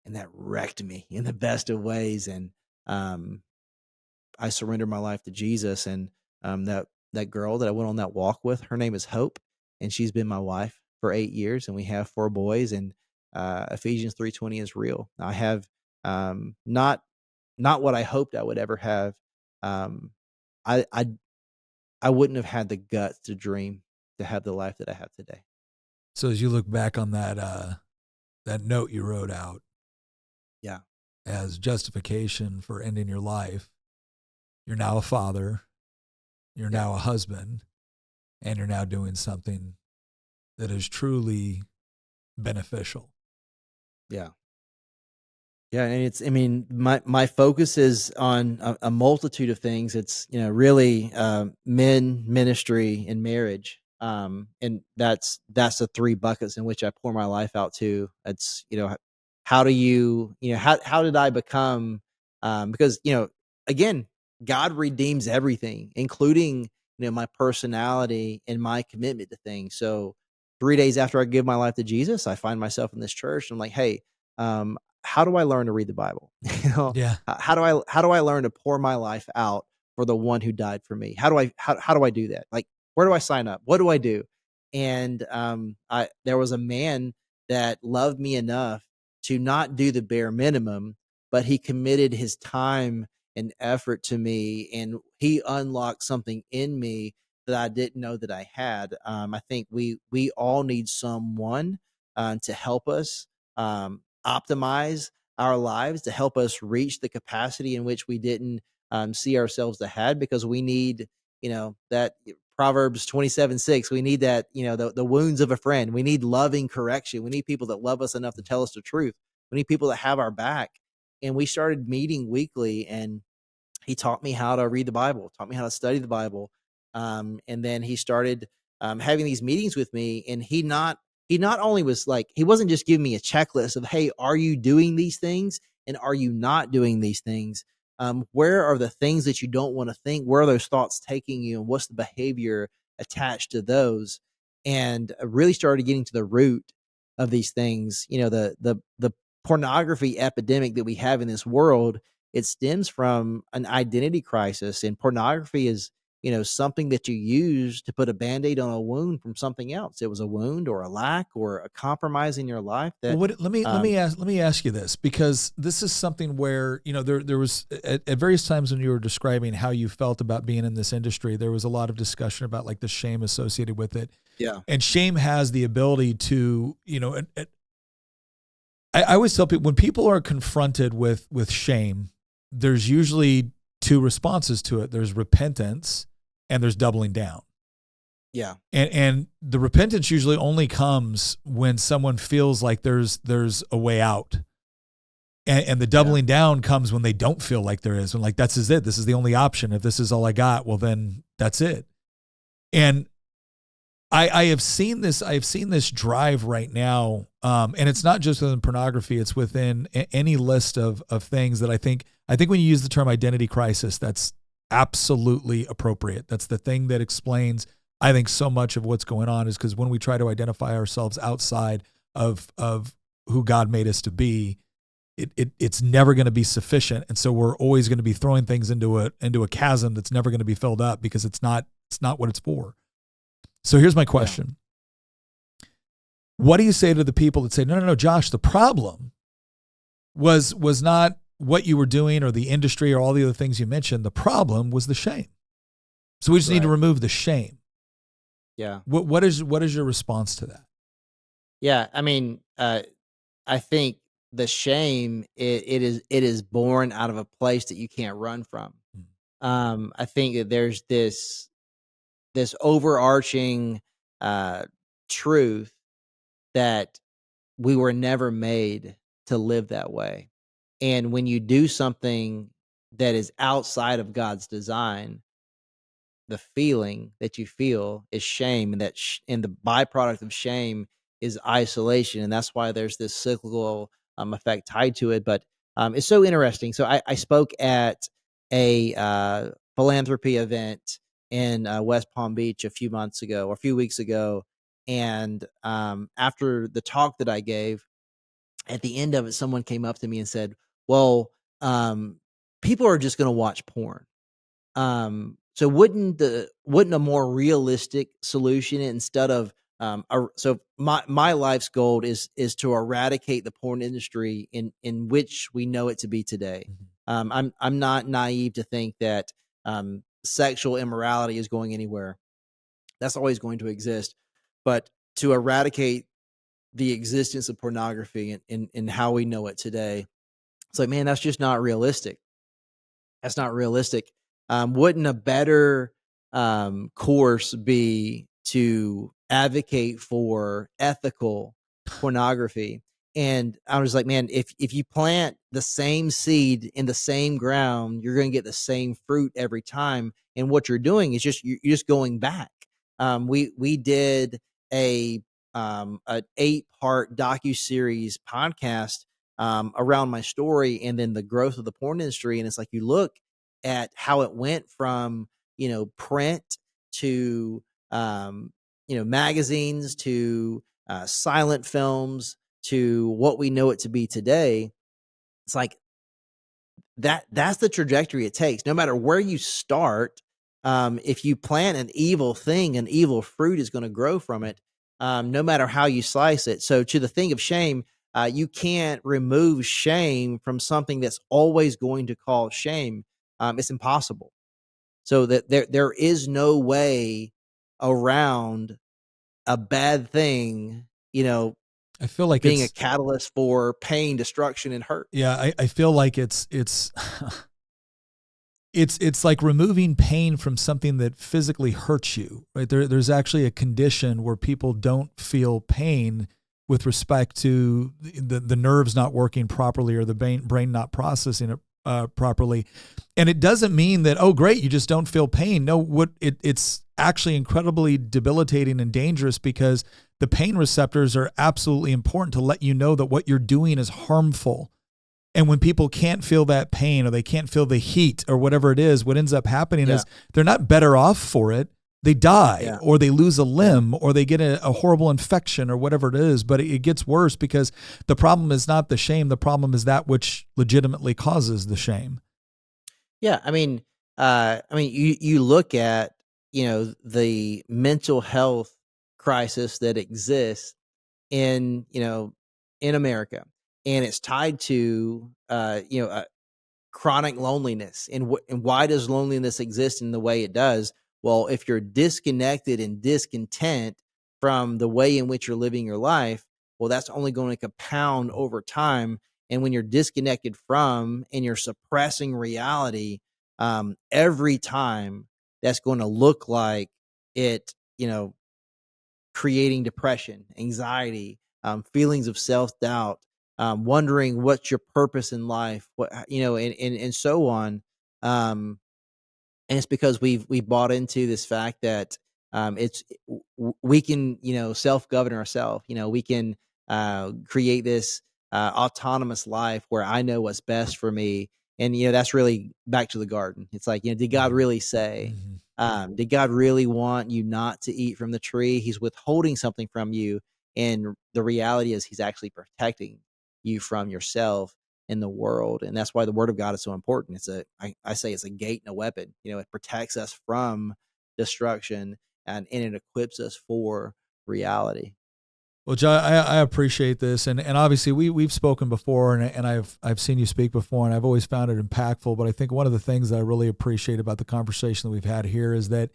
And that wrecked me in the best of ways. And I surrendered my life to Jesus. And that girl that I went on that walk with, her name is Hope. And she's been my wife for 8 years. And we have 4 boys. And Ephesians 3:20 is real. I have not what I hoped I would ever have. I wouldn't have had the guts to dream to have the life that I have today. So as you look back on that note you wrote out, Yeah, as justification for ending your life, you're now a father, you're now a husband, and you're now doing something that is truly beneficial. yeah. Yeah, and my focus is on a multitude of things. It's, really men, ministry, and marriage. And that's the 3 buckets in which I pour my life out to. It's, how do how did I become, because, again, God redeems everything, including, my personality and my commitment to things. So 3 days after I give my life to Jesus, I find myself in this church. And I'm like, hey, how do I learn to read the Bible? Yeah. How do I learn to pour my life out for the one who died for me? How do I do that? Like, where do I sign up? What do I do? And there was a man that loved me enough to not do the bare minimum, but he committed his time and effort to me, and he unlocked something in me that I didn't know that I had. I think we all need someone to help us optimize our lives, to help us reach the capacity in which we didn't see ourselves to have, because we need, that Proverbs 27:6. We need that, the wounds of a friend. We need loving correction. We need people that love us enough to tell us the truth. We need people that have our back. And we started meeting weekly, and he taught me how to read the Bible, taught me how to study the Bible. And then he started having these meetings with me, and he not only was like, he wasn't just giving me a checklist of, hey, are you doing these things? And are you not doing these things? Where are the things that you don't want to think? Where are those thoughts taking you? And what's the behavior attached to those? And I really started getting to the root of these things. The pornography epidemic that we have in this world, it stems from an identity crisis, and pornography is, something that you use to put a Band-Aid on a wound from something else. It was a wound or a lack or a compromise in your life. That Let me ask you this, because this is something where, there was at various times when you were describing how you felt about being in this industry, there was a lot of discussion about like the shame associated with it. Yeah. And shame has the ability to, I always tell people, when people are confronted with shame, there's usually 2 responses to it. There's repentance and there's doubling down. Yeah. And the repentance usually only comes when someone feels like there's a way out. And the doubling down comes when they don't feel like there is. When like, this is it. This is the only option. If this is all I got, well, then that's it. And I have seen this drive right now. And it's not just within pornography. It's within any list of things that I think when you use the term identity crisis, that's absolutely appropriate. That's the thing that explains, I think, so much of what's going on, is because when we try to identify ourselves outside of who God made us to be, it's never going to be sufficient. And so we're always going to be throwing things into a chasm that's never going to be filled up, because it's not what it's for. So here's my question. Yeah. What do you say to the people that say, no, Josh, the problem was not what you were doing or the industry or all the other things you mentioned. The problem was the shame. So we just need to Right. remove the shame. Yeah. What is your response to that? Yeah. I mean, I think the shame, it is born out of a place that you can't run from. Mm. I think that there's this overarching uh, truth that we were never made to live that way. And when you do something that is outside of God's design, the feeling that you feel is shame, and and the byproduct of shame is isolation, and that's why there's this cyclical effect tied to it. But it's so interesting. So I spoke at a philanthropy event in West Palm Beach a few months ago or a few weeks ago, and after the talk that I gave, at the end of it, someone came up to me and said, "Well, um, people are just going to watch porn." So wouldn't a more realistic solution, instead of so my life's goal is to eradicate the porn industry in which we know it to be today. Mhm. I'm not naive to think that sexual immorality is going anywhere. That's always going to exist, but to eradicate the existence of pornography in how we know it today, it's like, man, that's just not realistic. That's not realistic. Wouldn't a better course be to advocate for ethical pornography? And I was like, man, if you plant the same seed in the same ground, you're going to get the same fruit every time. And what you're doing is you're just going back. We did a an 8-part docu-series podcast around my story and then the growth of the porn industry. And it's like, you look at how it went from, print to, magazines to silent films to what we know it to be today. It's like that's the trajectory it takes. No matter where you start, if you plant an evil thing, an evil fruit is going to grow from it. No matter how you slice it. So, to the thing of shame, you can't remove shame from something that's always going to cause shame. It's impossible. So that there is no way around a bad thing, I feel like being a it's catalyst for pain, destruction, and hurt. yeah. I feel like it's it's like removing pain from something that physically hurts you, right? There's actually a condition where people don't feel pain with respect to the nerves not working properly or the brain not processing it properly. And it doesn't mean that, oh, great, you just don't feel pain. No, it's actually incredibly debilitating and dangerous, because the pain receptors are absolutely important to let you know that what you're doing is harmful. And when people can't feel that pain, or they can't feel the heat or whatever it is, what ends up happening Yeah. is they're not better off for it. They die, Yeah. or they lose a limb, or they get a horrible infection or whatever it is. But it gets worse, because the problem is not the shame. The problem is that which legitimately causes the shame. Yeah, you look at, the mental health crisis that exists in, in America, and it's tied to chronic loneliness. And why does loneliness exist in the way it does? Well, if you're disconnected and discontent from the way in which you're living your life, well, that's only going to compound over time. And when you're disconnected from and you're suppressing reality, every time, that's going to look like it, creating depression, anxiety, feelings of self doubt, wondering what's your purpose in life, and so on. Um, and it's because we've bought into this fact that we can, self govern ourselves. We can create this autonomous life where I know what's best for me. And that's really back to the garden. It's like, did God really say? Mm-hmm. Did God really want you not to eat from the tree? He's withholding something from you, and the reality is He's actually protecting you from yourself in the world. And that's why the word of God is so important. I say it's a gate and a weapon. It protects us from destruction, and it equips us for reality. Well, John, I appreciate this, and obviously we've spoken before, and I've seen you speak before, and I've always found it impactful. But I think one of the things that I really appreciate about the conversation that we've had here is that,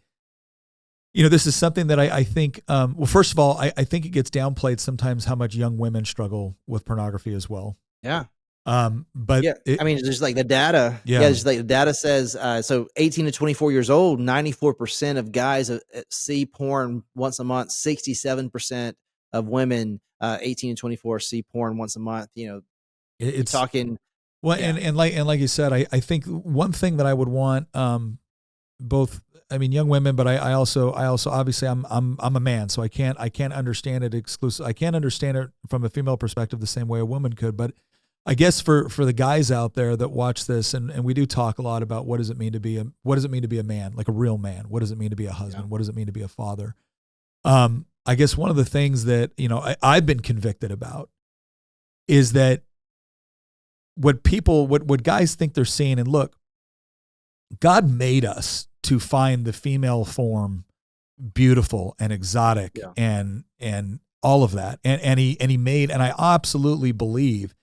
this is something that I think. Well, first of all, I think it gets downplayed sometimes how much young women struggle with pornography as well. Yeah. But yeah, I mean, just like the data. Yeah. Just like the data says. So 18 to 24 years old, 94% of guys see porn once a month. 67% of women, 18 to 24, see porn once a month. It's talking. Well, yeah. and like you said, I think one thing that I would want, both, young women, but I also obviously I'm a man, so I can't understand it exclusive. I can't understand it from a female perspective the same way a woman could. But I guess for the guys out there that watch this, and we do talk a lot about what does it mean to be a man, like a real man? What does it mean to be a husband? Yeah. What does it mean to be a father? I guess one of the things that I've been convicted about is that what guys think they're seeing, and look, God made us to find the female form beautiful and exotic, yeah, and all of that. And he made, and I absolutely believe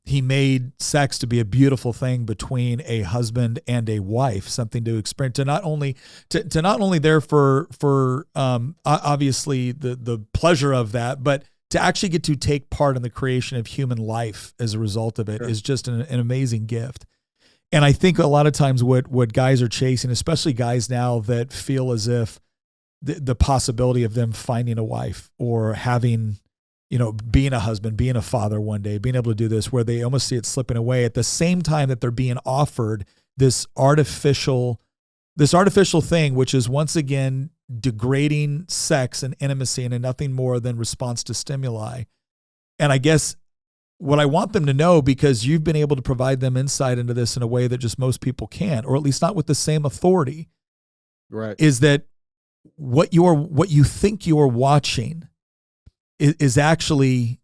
he made sex to be a beautiful thing between a husband and a wife, something to experience, to not only there for obviously the pleasure of that, but to actually get to take part in the creation of human life as a result of it. Sure. Is just an amazing gift. And I think a lot of times what guys are chasing, especially guys now that feel as if the possibility of them finding a wife or having, being a husband, being a father one day, being able to do this, where they almost see it slipping away at the same time that they're being offered this artificial thing, which is once again degrading sex and intimacy into nothing more than response to stimuli. And I guess what I want them to know, because you've been able to provide them insight into this in a way that just most people can't, or at least not with the same authority, right, is that what you think you're watching is actually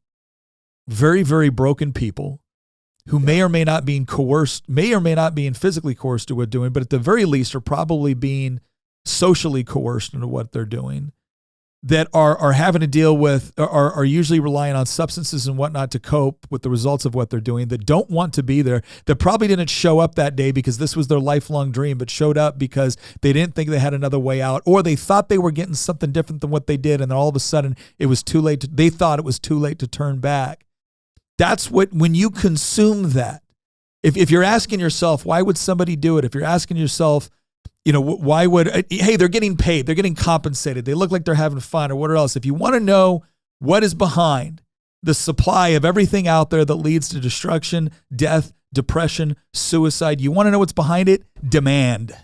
very, very broken people who may or may not be coerced, may or may not be physically coerced to what they're doing, but at the very least are probably being socially coerced into what they're doing, that are having to deal with, are usually relying on substances and whatnot to cope with the results of what they're doing, that don't want to be there, that probably didn't show up that day because this was their lifelong dream, but showed up because they didn't think they had another way out, or they thought they were getting something different than what they did, and then all of a sudden it was too late. They thought it was too late to turn back. That's when you consume that. If you're asking yourself, why would somebody do it? If you're asking yourself, why would, hey, they're getting paid, they're getting compensated, they look like they're having fun, or whatever else. If you want to know what is behind the supply of everything out there that leads to destruction, death, depression, suicide, you want to know what's behind it? Demand.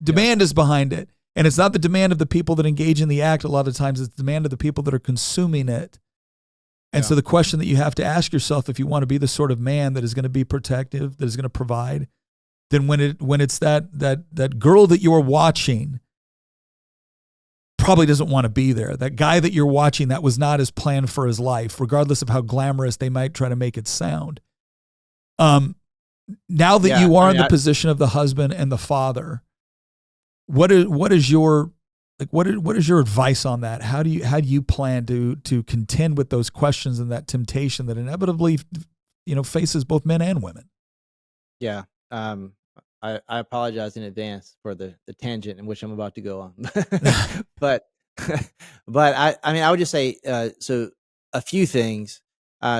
Demand is behind it. And it's not the demand of the people that engage in the act. A lot of times it's the demand of the people that are consuming it. And so the question that you have to ask yourself, if you want to be the sort of man that is going to be protective, that is going to provide, then when it's that girl that you're watching probably doesn't want to be there. That guy that you're watching, that was not his plan for his life, regardless of how glamorous they might try to make it sound. Now that you are in the position of the husband and the father, what is your advice on that? How do you plan to contend with those questions and that temptation that inevitably faces both men and women? Yeah. I apologize in advance for the tangent in which I'm about to go on, but I would just say, so a few things.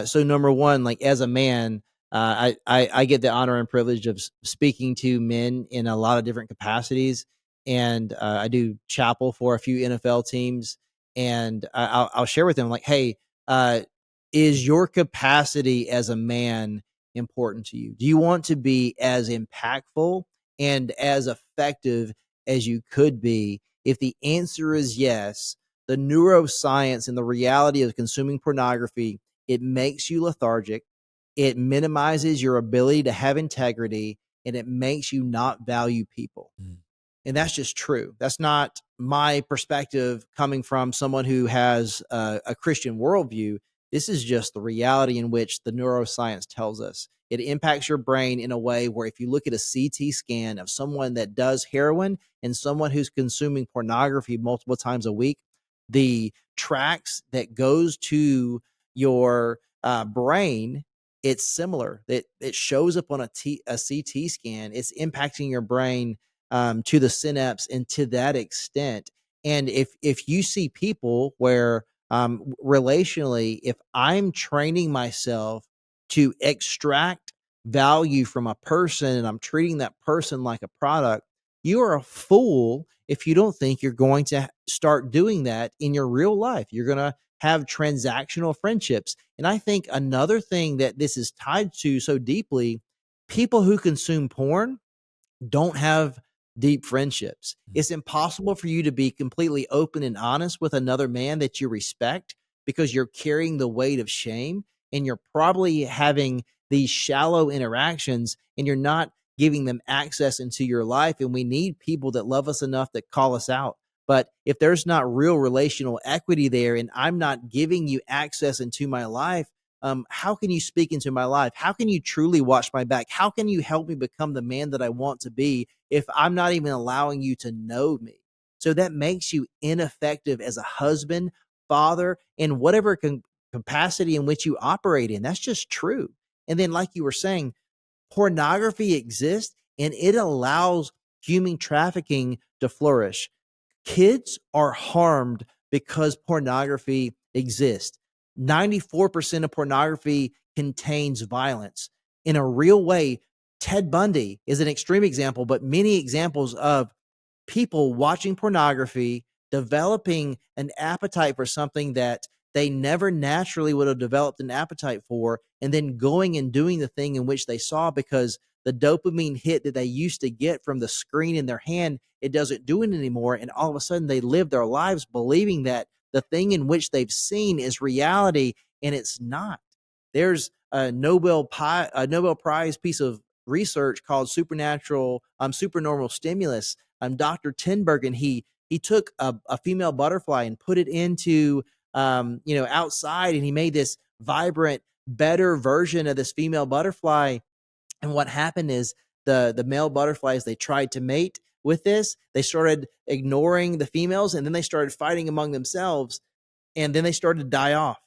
So number one, like as a man, I get the honor and privilege of speaking to men in a lot of different capacities. And I do chapel for a few NFL teams, and I'll share with them like, hey, is your capacity as a man important to you? Do you want to be as impactful and as effective as you could be? If the answer is yes, the neuroscience and the reality of consuming pornography, it makes you lethargic, it minimizes your ability to have integrity, and it makes you not value people. And that's just true. That's not my perspective coming from someone who has a Christian worldview. This is just the reality in which the neuroscience tells us. It impacts your brain in a way where if you look at a CT scan of someone that does heroin and someone who's consuming pornography multiple times a week, the tracks that goes to your brain, it's similar. It shows up on a CT scan. It's impacting your brain to the synapse and to that extent. And if you see people where relationally, if I'm training myself to extract value from a person and I'm treating that person like a product, you are a fool if you don't think you're going to start doing that in your real life. You're going to have transactional friendships. And I think another thing that this is tied to so deeply, people who consume porn don't have deep friendships. It's impossible for you to be completely open and honest with another man that you respect because you're carrying the weight of shame and you're probably having these shallow interactions and you're not giving them access into your life. And we need people that love us enough that call us out. But if there's not real relational equity there and I'm not giving you access into my life, how can you speak into my life? How can you truly watch my back? How can you help me become the man that I want to be if I'm not even allowing you to know me? So that makes you ineffective as a husband, father, in whatever capacity in which you operate in. That's just true. And then, like you were saying, pornography exists and it allows human trafficking to flourish. Kids are harmed because pornography exists. 94% of pornography contains violence. In a real way, Ted Bundy is an extreme example, but many examples of people watching pornography, developing an appetite for something that they never naturally would have developed an appetite for, and then going and doing the thing in which they saw because the dopamine hit that they used to get from the screen in their hand, it doesn't do it anymore. And all of a sudden they live their lives believing that the thing in which they've seen is reality, and it's not. There's a Nobel Prize piece of research called supernormal stimulus. Dr. Tinbergen, he took a female butterfly and put it into outside, and he made this vibrant, better version of this female butterfly. And what happened is the male butterflies, they tried to mate with this. They started ignoring the females, and then they started fighting among themselves, and then they started to die off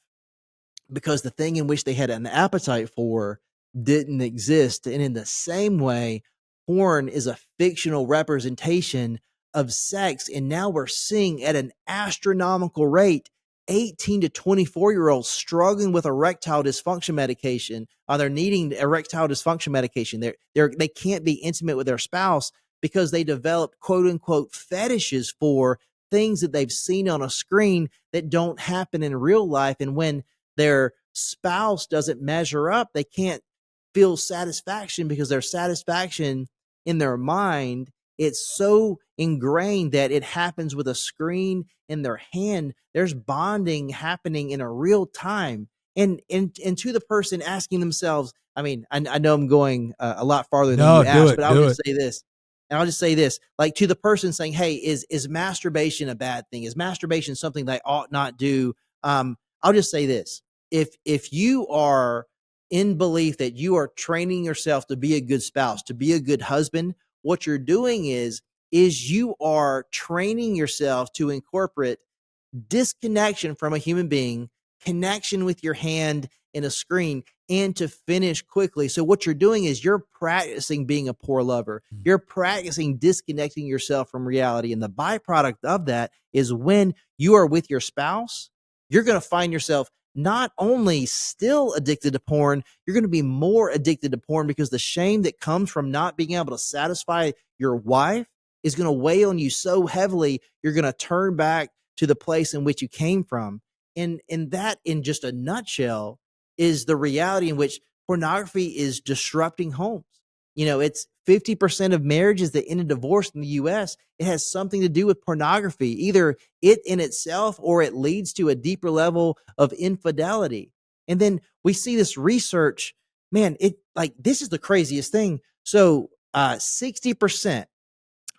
because the thing in which they had an appetite for didn't exist. And in the same way, porn is a fictional representation of sex. And now we're seeing at an astronomical rate 18 to 24-year-olds struggling with erectile dysfunction medication. They're needing erectile dysfunction medication. They can't be intimate with their spouse because they developed quote unquote fetishes for things that they've seen on a screen that don't happen in real life. And when their spouse doesn't measure up, they can't feel satisfaction because their satisfaction in their mind, it's so ingrained that it happens with a screen in their hand. There's bonding happening in a real time. And to the person asking themselves, I mean, I know I'm going a lot farther than you asked, but I'll just say this. And I'll just say this, like to the person saying, hey, is masturbation a bad thing? Is masturbation something that I ought not do? I'll just say this. If you are in belief that you are training yourself to be a good spouse, to be a good husband, what you're doing is you are training yourself to incorporate disconnection from a human being, connection with your hand in a screen, and to finish quickly. So what you're doing is you're practicing being a poor lover. You're practicing disconnecting yourself from reality. And the byproduct of that is when you are with your spouse, you're going to find yourself not only still addicted to porn, you're going to be more addicted to porn because the shame that comes from not being able to satisfy your wife is going to weigh on you so heavily, you're going to turn back to the place in which you came from. And that, in just a nutshell, is the reality in which pornography is disrupting homes. You know, it's 50% of marriages that end in divorce in the US. It has something to do with pornography, either it in itself or it leads to a deeper level of infidelity. And then we see this research, man, this is the craziest thing. So 60%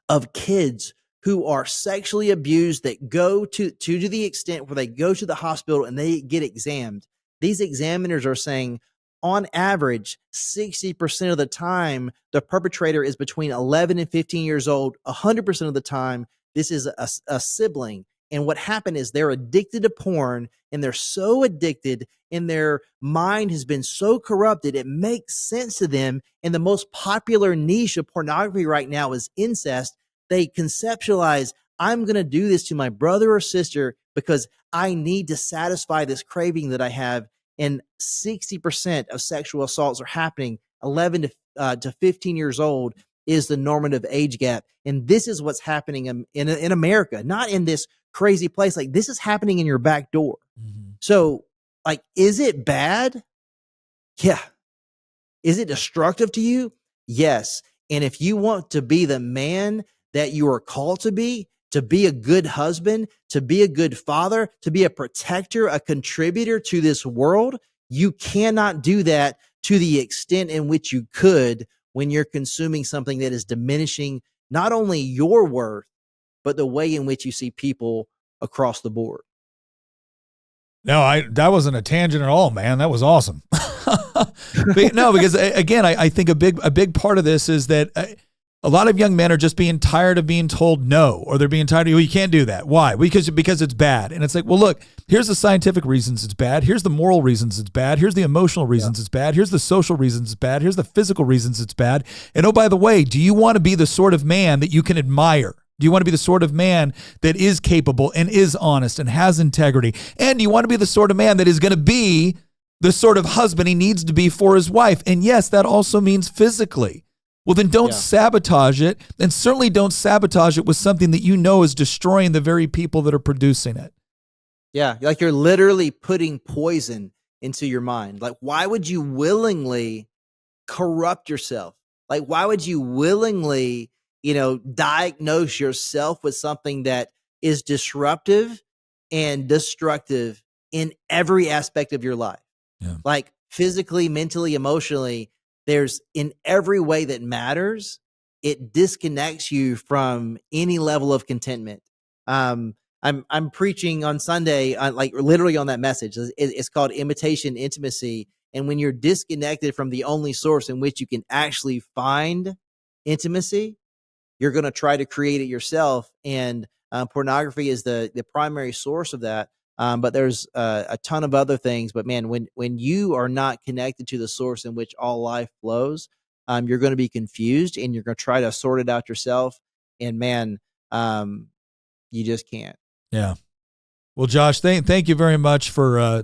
of kids who are sexually abused that go to the extent where they go to the hospital and they get examined, these examiners are saying on average, 60% of the time, the perpetrator is between 11 and 15 years old. 100% of the time, this is a sibling. And what happened is they're addicted to porn, and they're so addicted, and their mind has been so corrupted, it makes sense to them. And the most popular niche of pornography right now is incest. They conceptualize, I'm going to do this to my brother or sister because I need to satisfy this craving that I have. And 60% of sexual assaults are happening 11 to 15 years old is the normative age gap. And this is what's happening in America, not in this crazy place. Like, this is happening in your back door. Mm-hmm. So, like, is it bad? Yeah. Is it destructive to you? Yes. And if you want to be the man that you are called to be a good husband, to be a good father, to be a protector, a contributor to this world, you cannot do that to the extent in which you could when you're consuming something that is diminishing not only your worth, but the way in which you see people across the board. No, that wasn't a tangent at all, man. That was awesome. No, because again, I think a big part of this is that a lot of young men are just being tired of being told no, or they're being tired of, well, you can't do that. Why? Because it's bad. And it's like, well, look, here's the scientific reasons it's bad. Here's the moral reasons it's bad. Here's the emotional reasons it's bad. Here's the social reasons it's bad. Here's the physical reasons it's bad. And oh, by the way, do you want to be the sort of man that you can admire? Do you want to be the sort of man that is capable and is honest and has integrity? And do you want to be the sort of man that is going to be the sort of husband he needs to be for his wife? And yes, that also means physically. Well, then don't sabotage it, and certainly don't sabotage it with something that you know is destroying the very people that are producing it. Yeah, like you're literally putting poison into your mind. Like, why would you willingly corrupt yourself? Like, why would you willingly, diagnose yourself with something that is disruptive and destructive in every aspect of your life? Yeah. Like physically, mentally, emotionally. There's in every way that matters, it disconnects you from any level of contentment. I'm preaching on Sunday, like literally on that message. It's called Imitation Intimacy. And when you're disconnected from the only source in which you can actually find intimacy, you're going to try to create it yourself. And pornography is the primary source of that. But there's a ton of other things. But man, when you are not connected to the source in which all life flows, you're going to be confused, and you're going to try to sort it out yourself. And man, you just can't. Yeah. Well, Josh, thank you very much for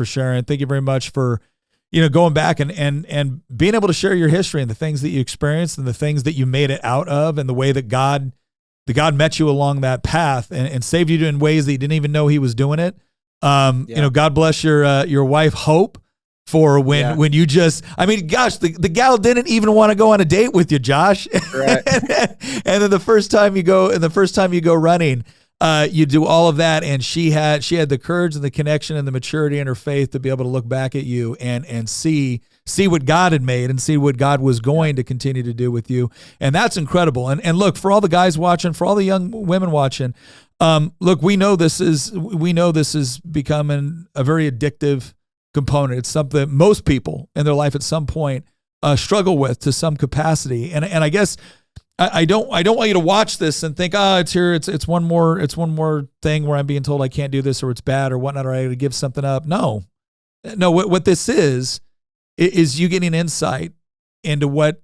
sharing. Thank you very much for going back and being able to share your history and the things that you experienced and the things that you made it out of, and the way that God met you along that path and saved you in ways that you didn't even know he was doing it. God bless your wife, Hope, for when you just, gosh, the gal didn't even want to go on a date with you, Josh. Right. And then the first time you go running, you do all of that. And she had the courage and the connection and the maturity in her faith to be able to look back at you and see what God had made and see what God was going to continue to do with you. And that's incredible. And look, for all the guys watching, for all the young women watching, look, we know this is becoming a very addictive component. It's something that most people in their life at some point struggle with to some capacity. And I guess I don't want you to watch this and think, it's here. It's one more thing where I'm being told I can't do this, or it's bad or whatnot, or I got to give something up. No, what this is you getting insight into what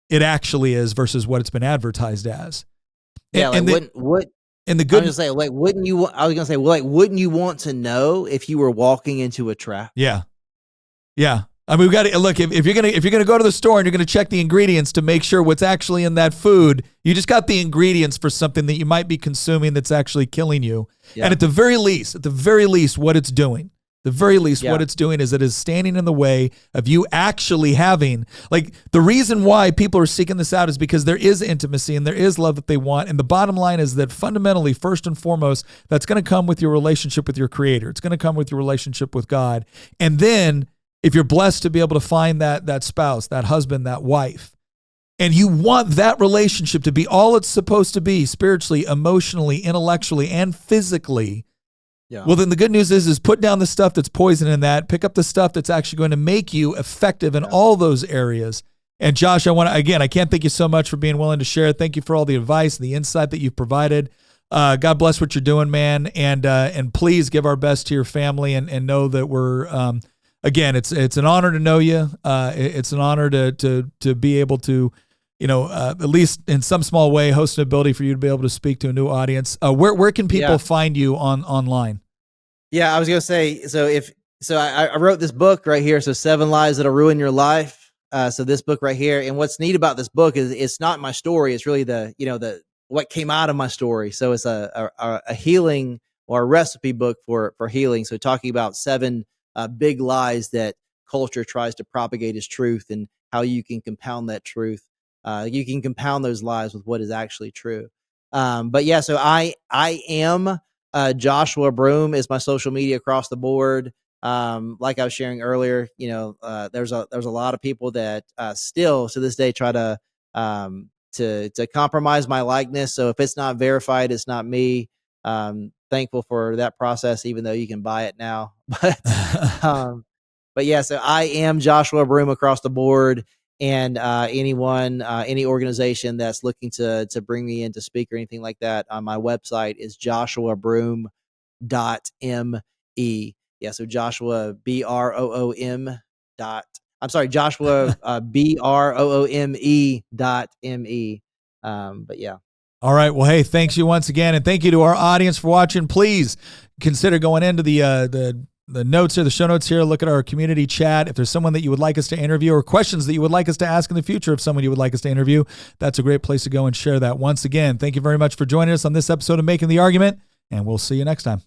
it actually is versus what it's been advertised as. Yeah, and like what? And the good. I was gonna say, like, wouldn't you want to know if you were walking into a trap? Yeah. We got to look. If you're gonna go to the store and you're gonna check the ingredients to make sure what's actually in that food, you just got the ingredients for something that you might be consuming that's actually killing you. Yeah. And at the very least, what it's doing. What it's doing is it is standing in the way of you actually having, like, the reason why people are seeking this out is because there is intimacy and there is love that they want. And the bottom line is that fundamentally, first and foremost, that's going to come with your relationship with your Creator. It's going to come with your relationship with God. And then if you're blessed to be able to find that spouse, that husband, that wife, and you want that relationship to be all it's supposed to be, spiritually, emotionally, intellectually, and physically, well, then the good news is put down the stuff that's poison in that, pick up the stuff that's actually going to make you effective in all those areas. And Josh, I can't thank you so much for being willing to share. Thank you for all the advice and the insight that you've provided. God bless what you're doing, man. And please give our best to your family and know that we're, again, it's an honor to know you. It's an honor to be able to, at least in some small way, host an ability for you to be able to speak to a new audience. Where can people find you online? Yeah, I was gonna say, I wrote this book right here. So 7 Lies That'll Ruin Your Life. So this book right here, and what's neat about this book is it's not my story. It's really the what came out of my story. So it's a healing or a recipe book for healing. So talking about 7 big lies that culture tries to propagate as truth, and how you can compound that truth. You can compound those lies with what is actually true. But yeah, so I am Joshua Broome is my social media across the board. Like I was sharing earlier, there's a lot of people that still to this day try to compromise my likeness. So if it's not verified, it's not me. Thankful for that process, even though you can buy it now. But yeah, so I am Joshua Broome across the board. And anyone, any organization that's looking to bring me in to speak or anything like that, my website is joshuabroome.me. Yeah, so Joshua BROOM dot. I'm sorry, Joshua BROOME.me. But yeah. All right. Well, hey, thanks you once again, and thank you to our audience for watching. Please consider going into the notes here, the show notes here. Look at our community chat. If there's someone that you would like us to interview, or questions that you would like us to ask in the future of someone you would like us to interview, that's a great place to go and share that. Once again, thank you very much for joining us on this episode of Making the Argument, and we'll see you next time.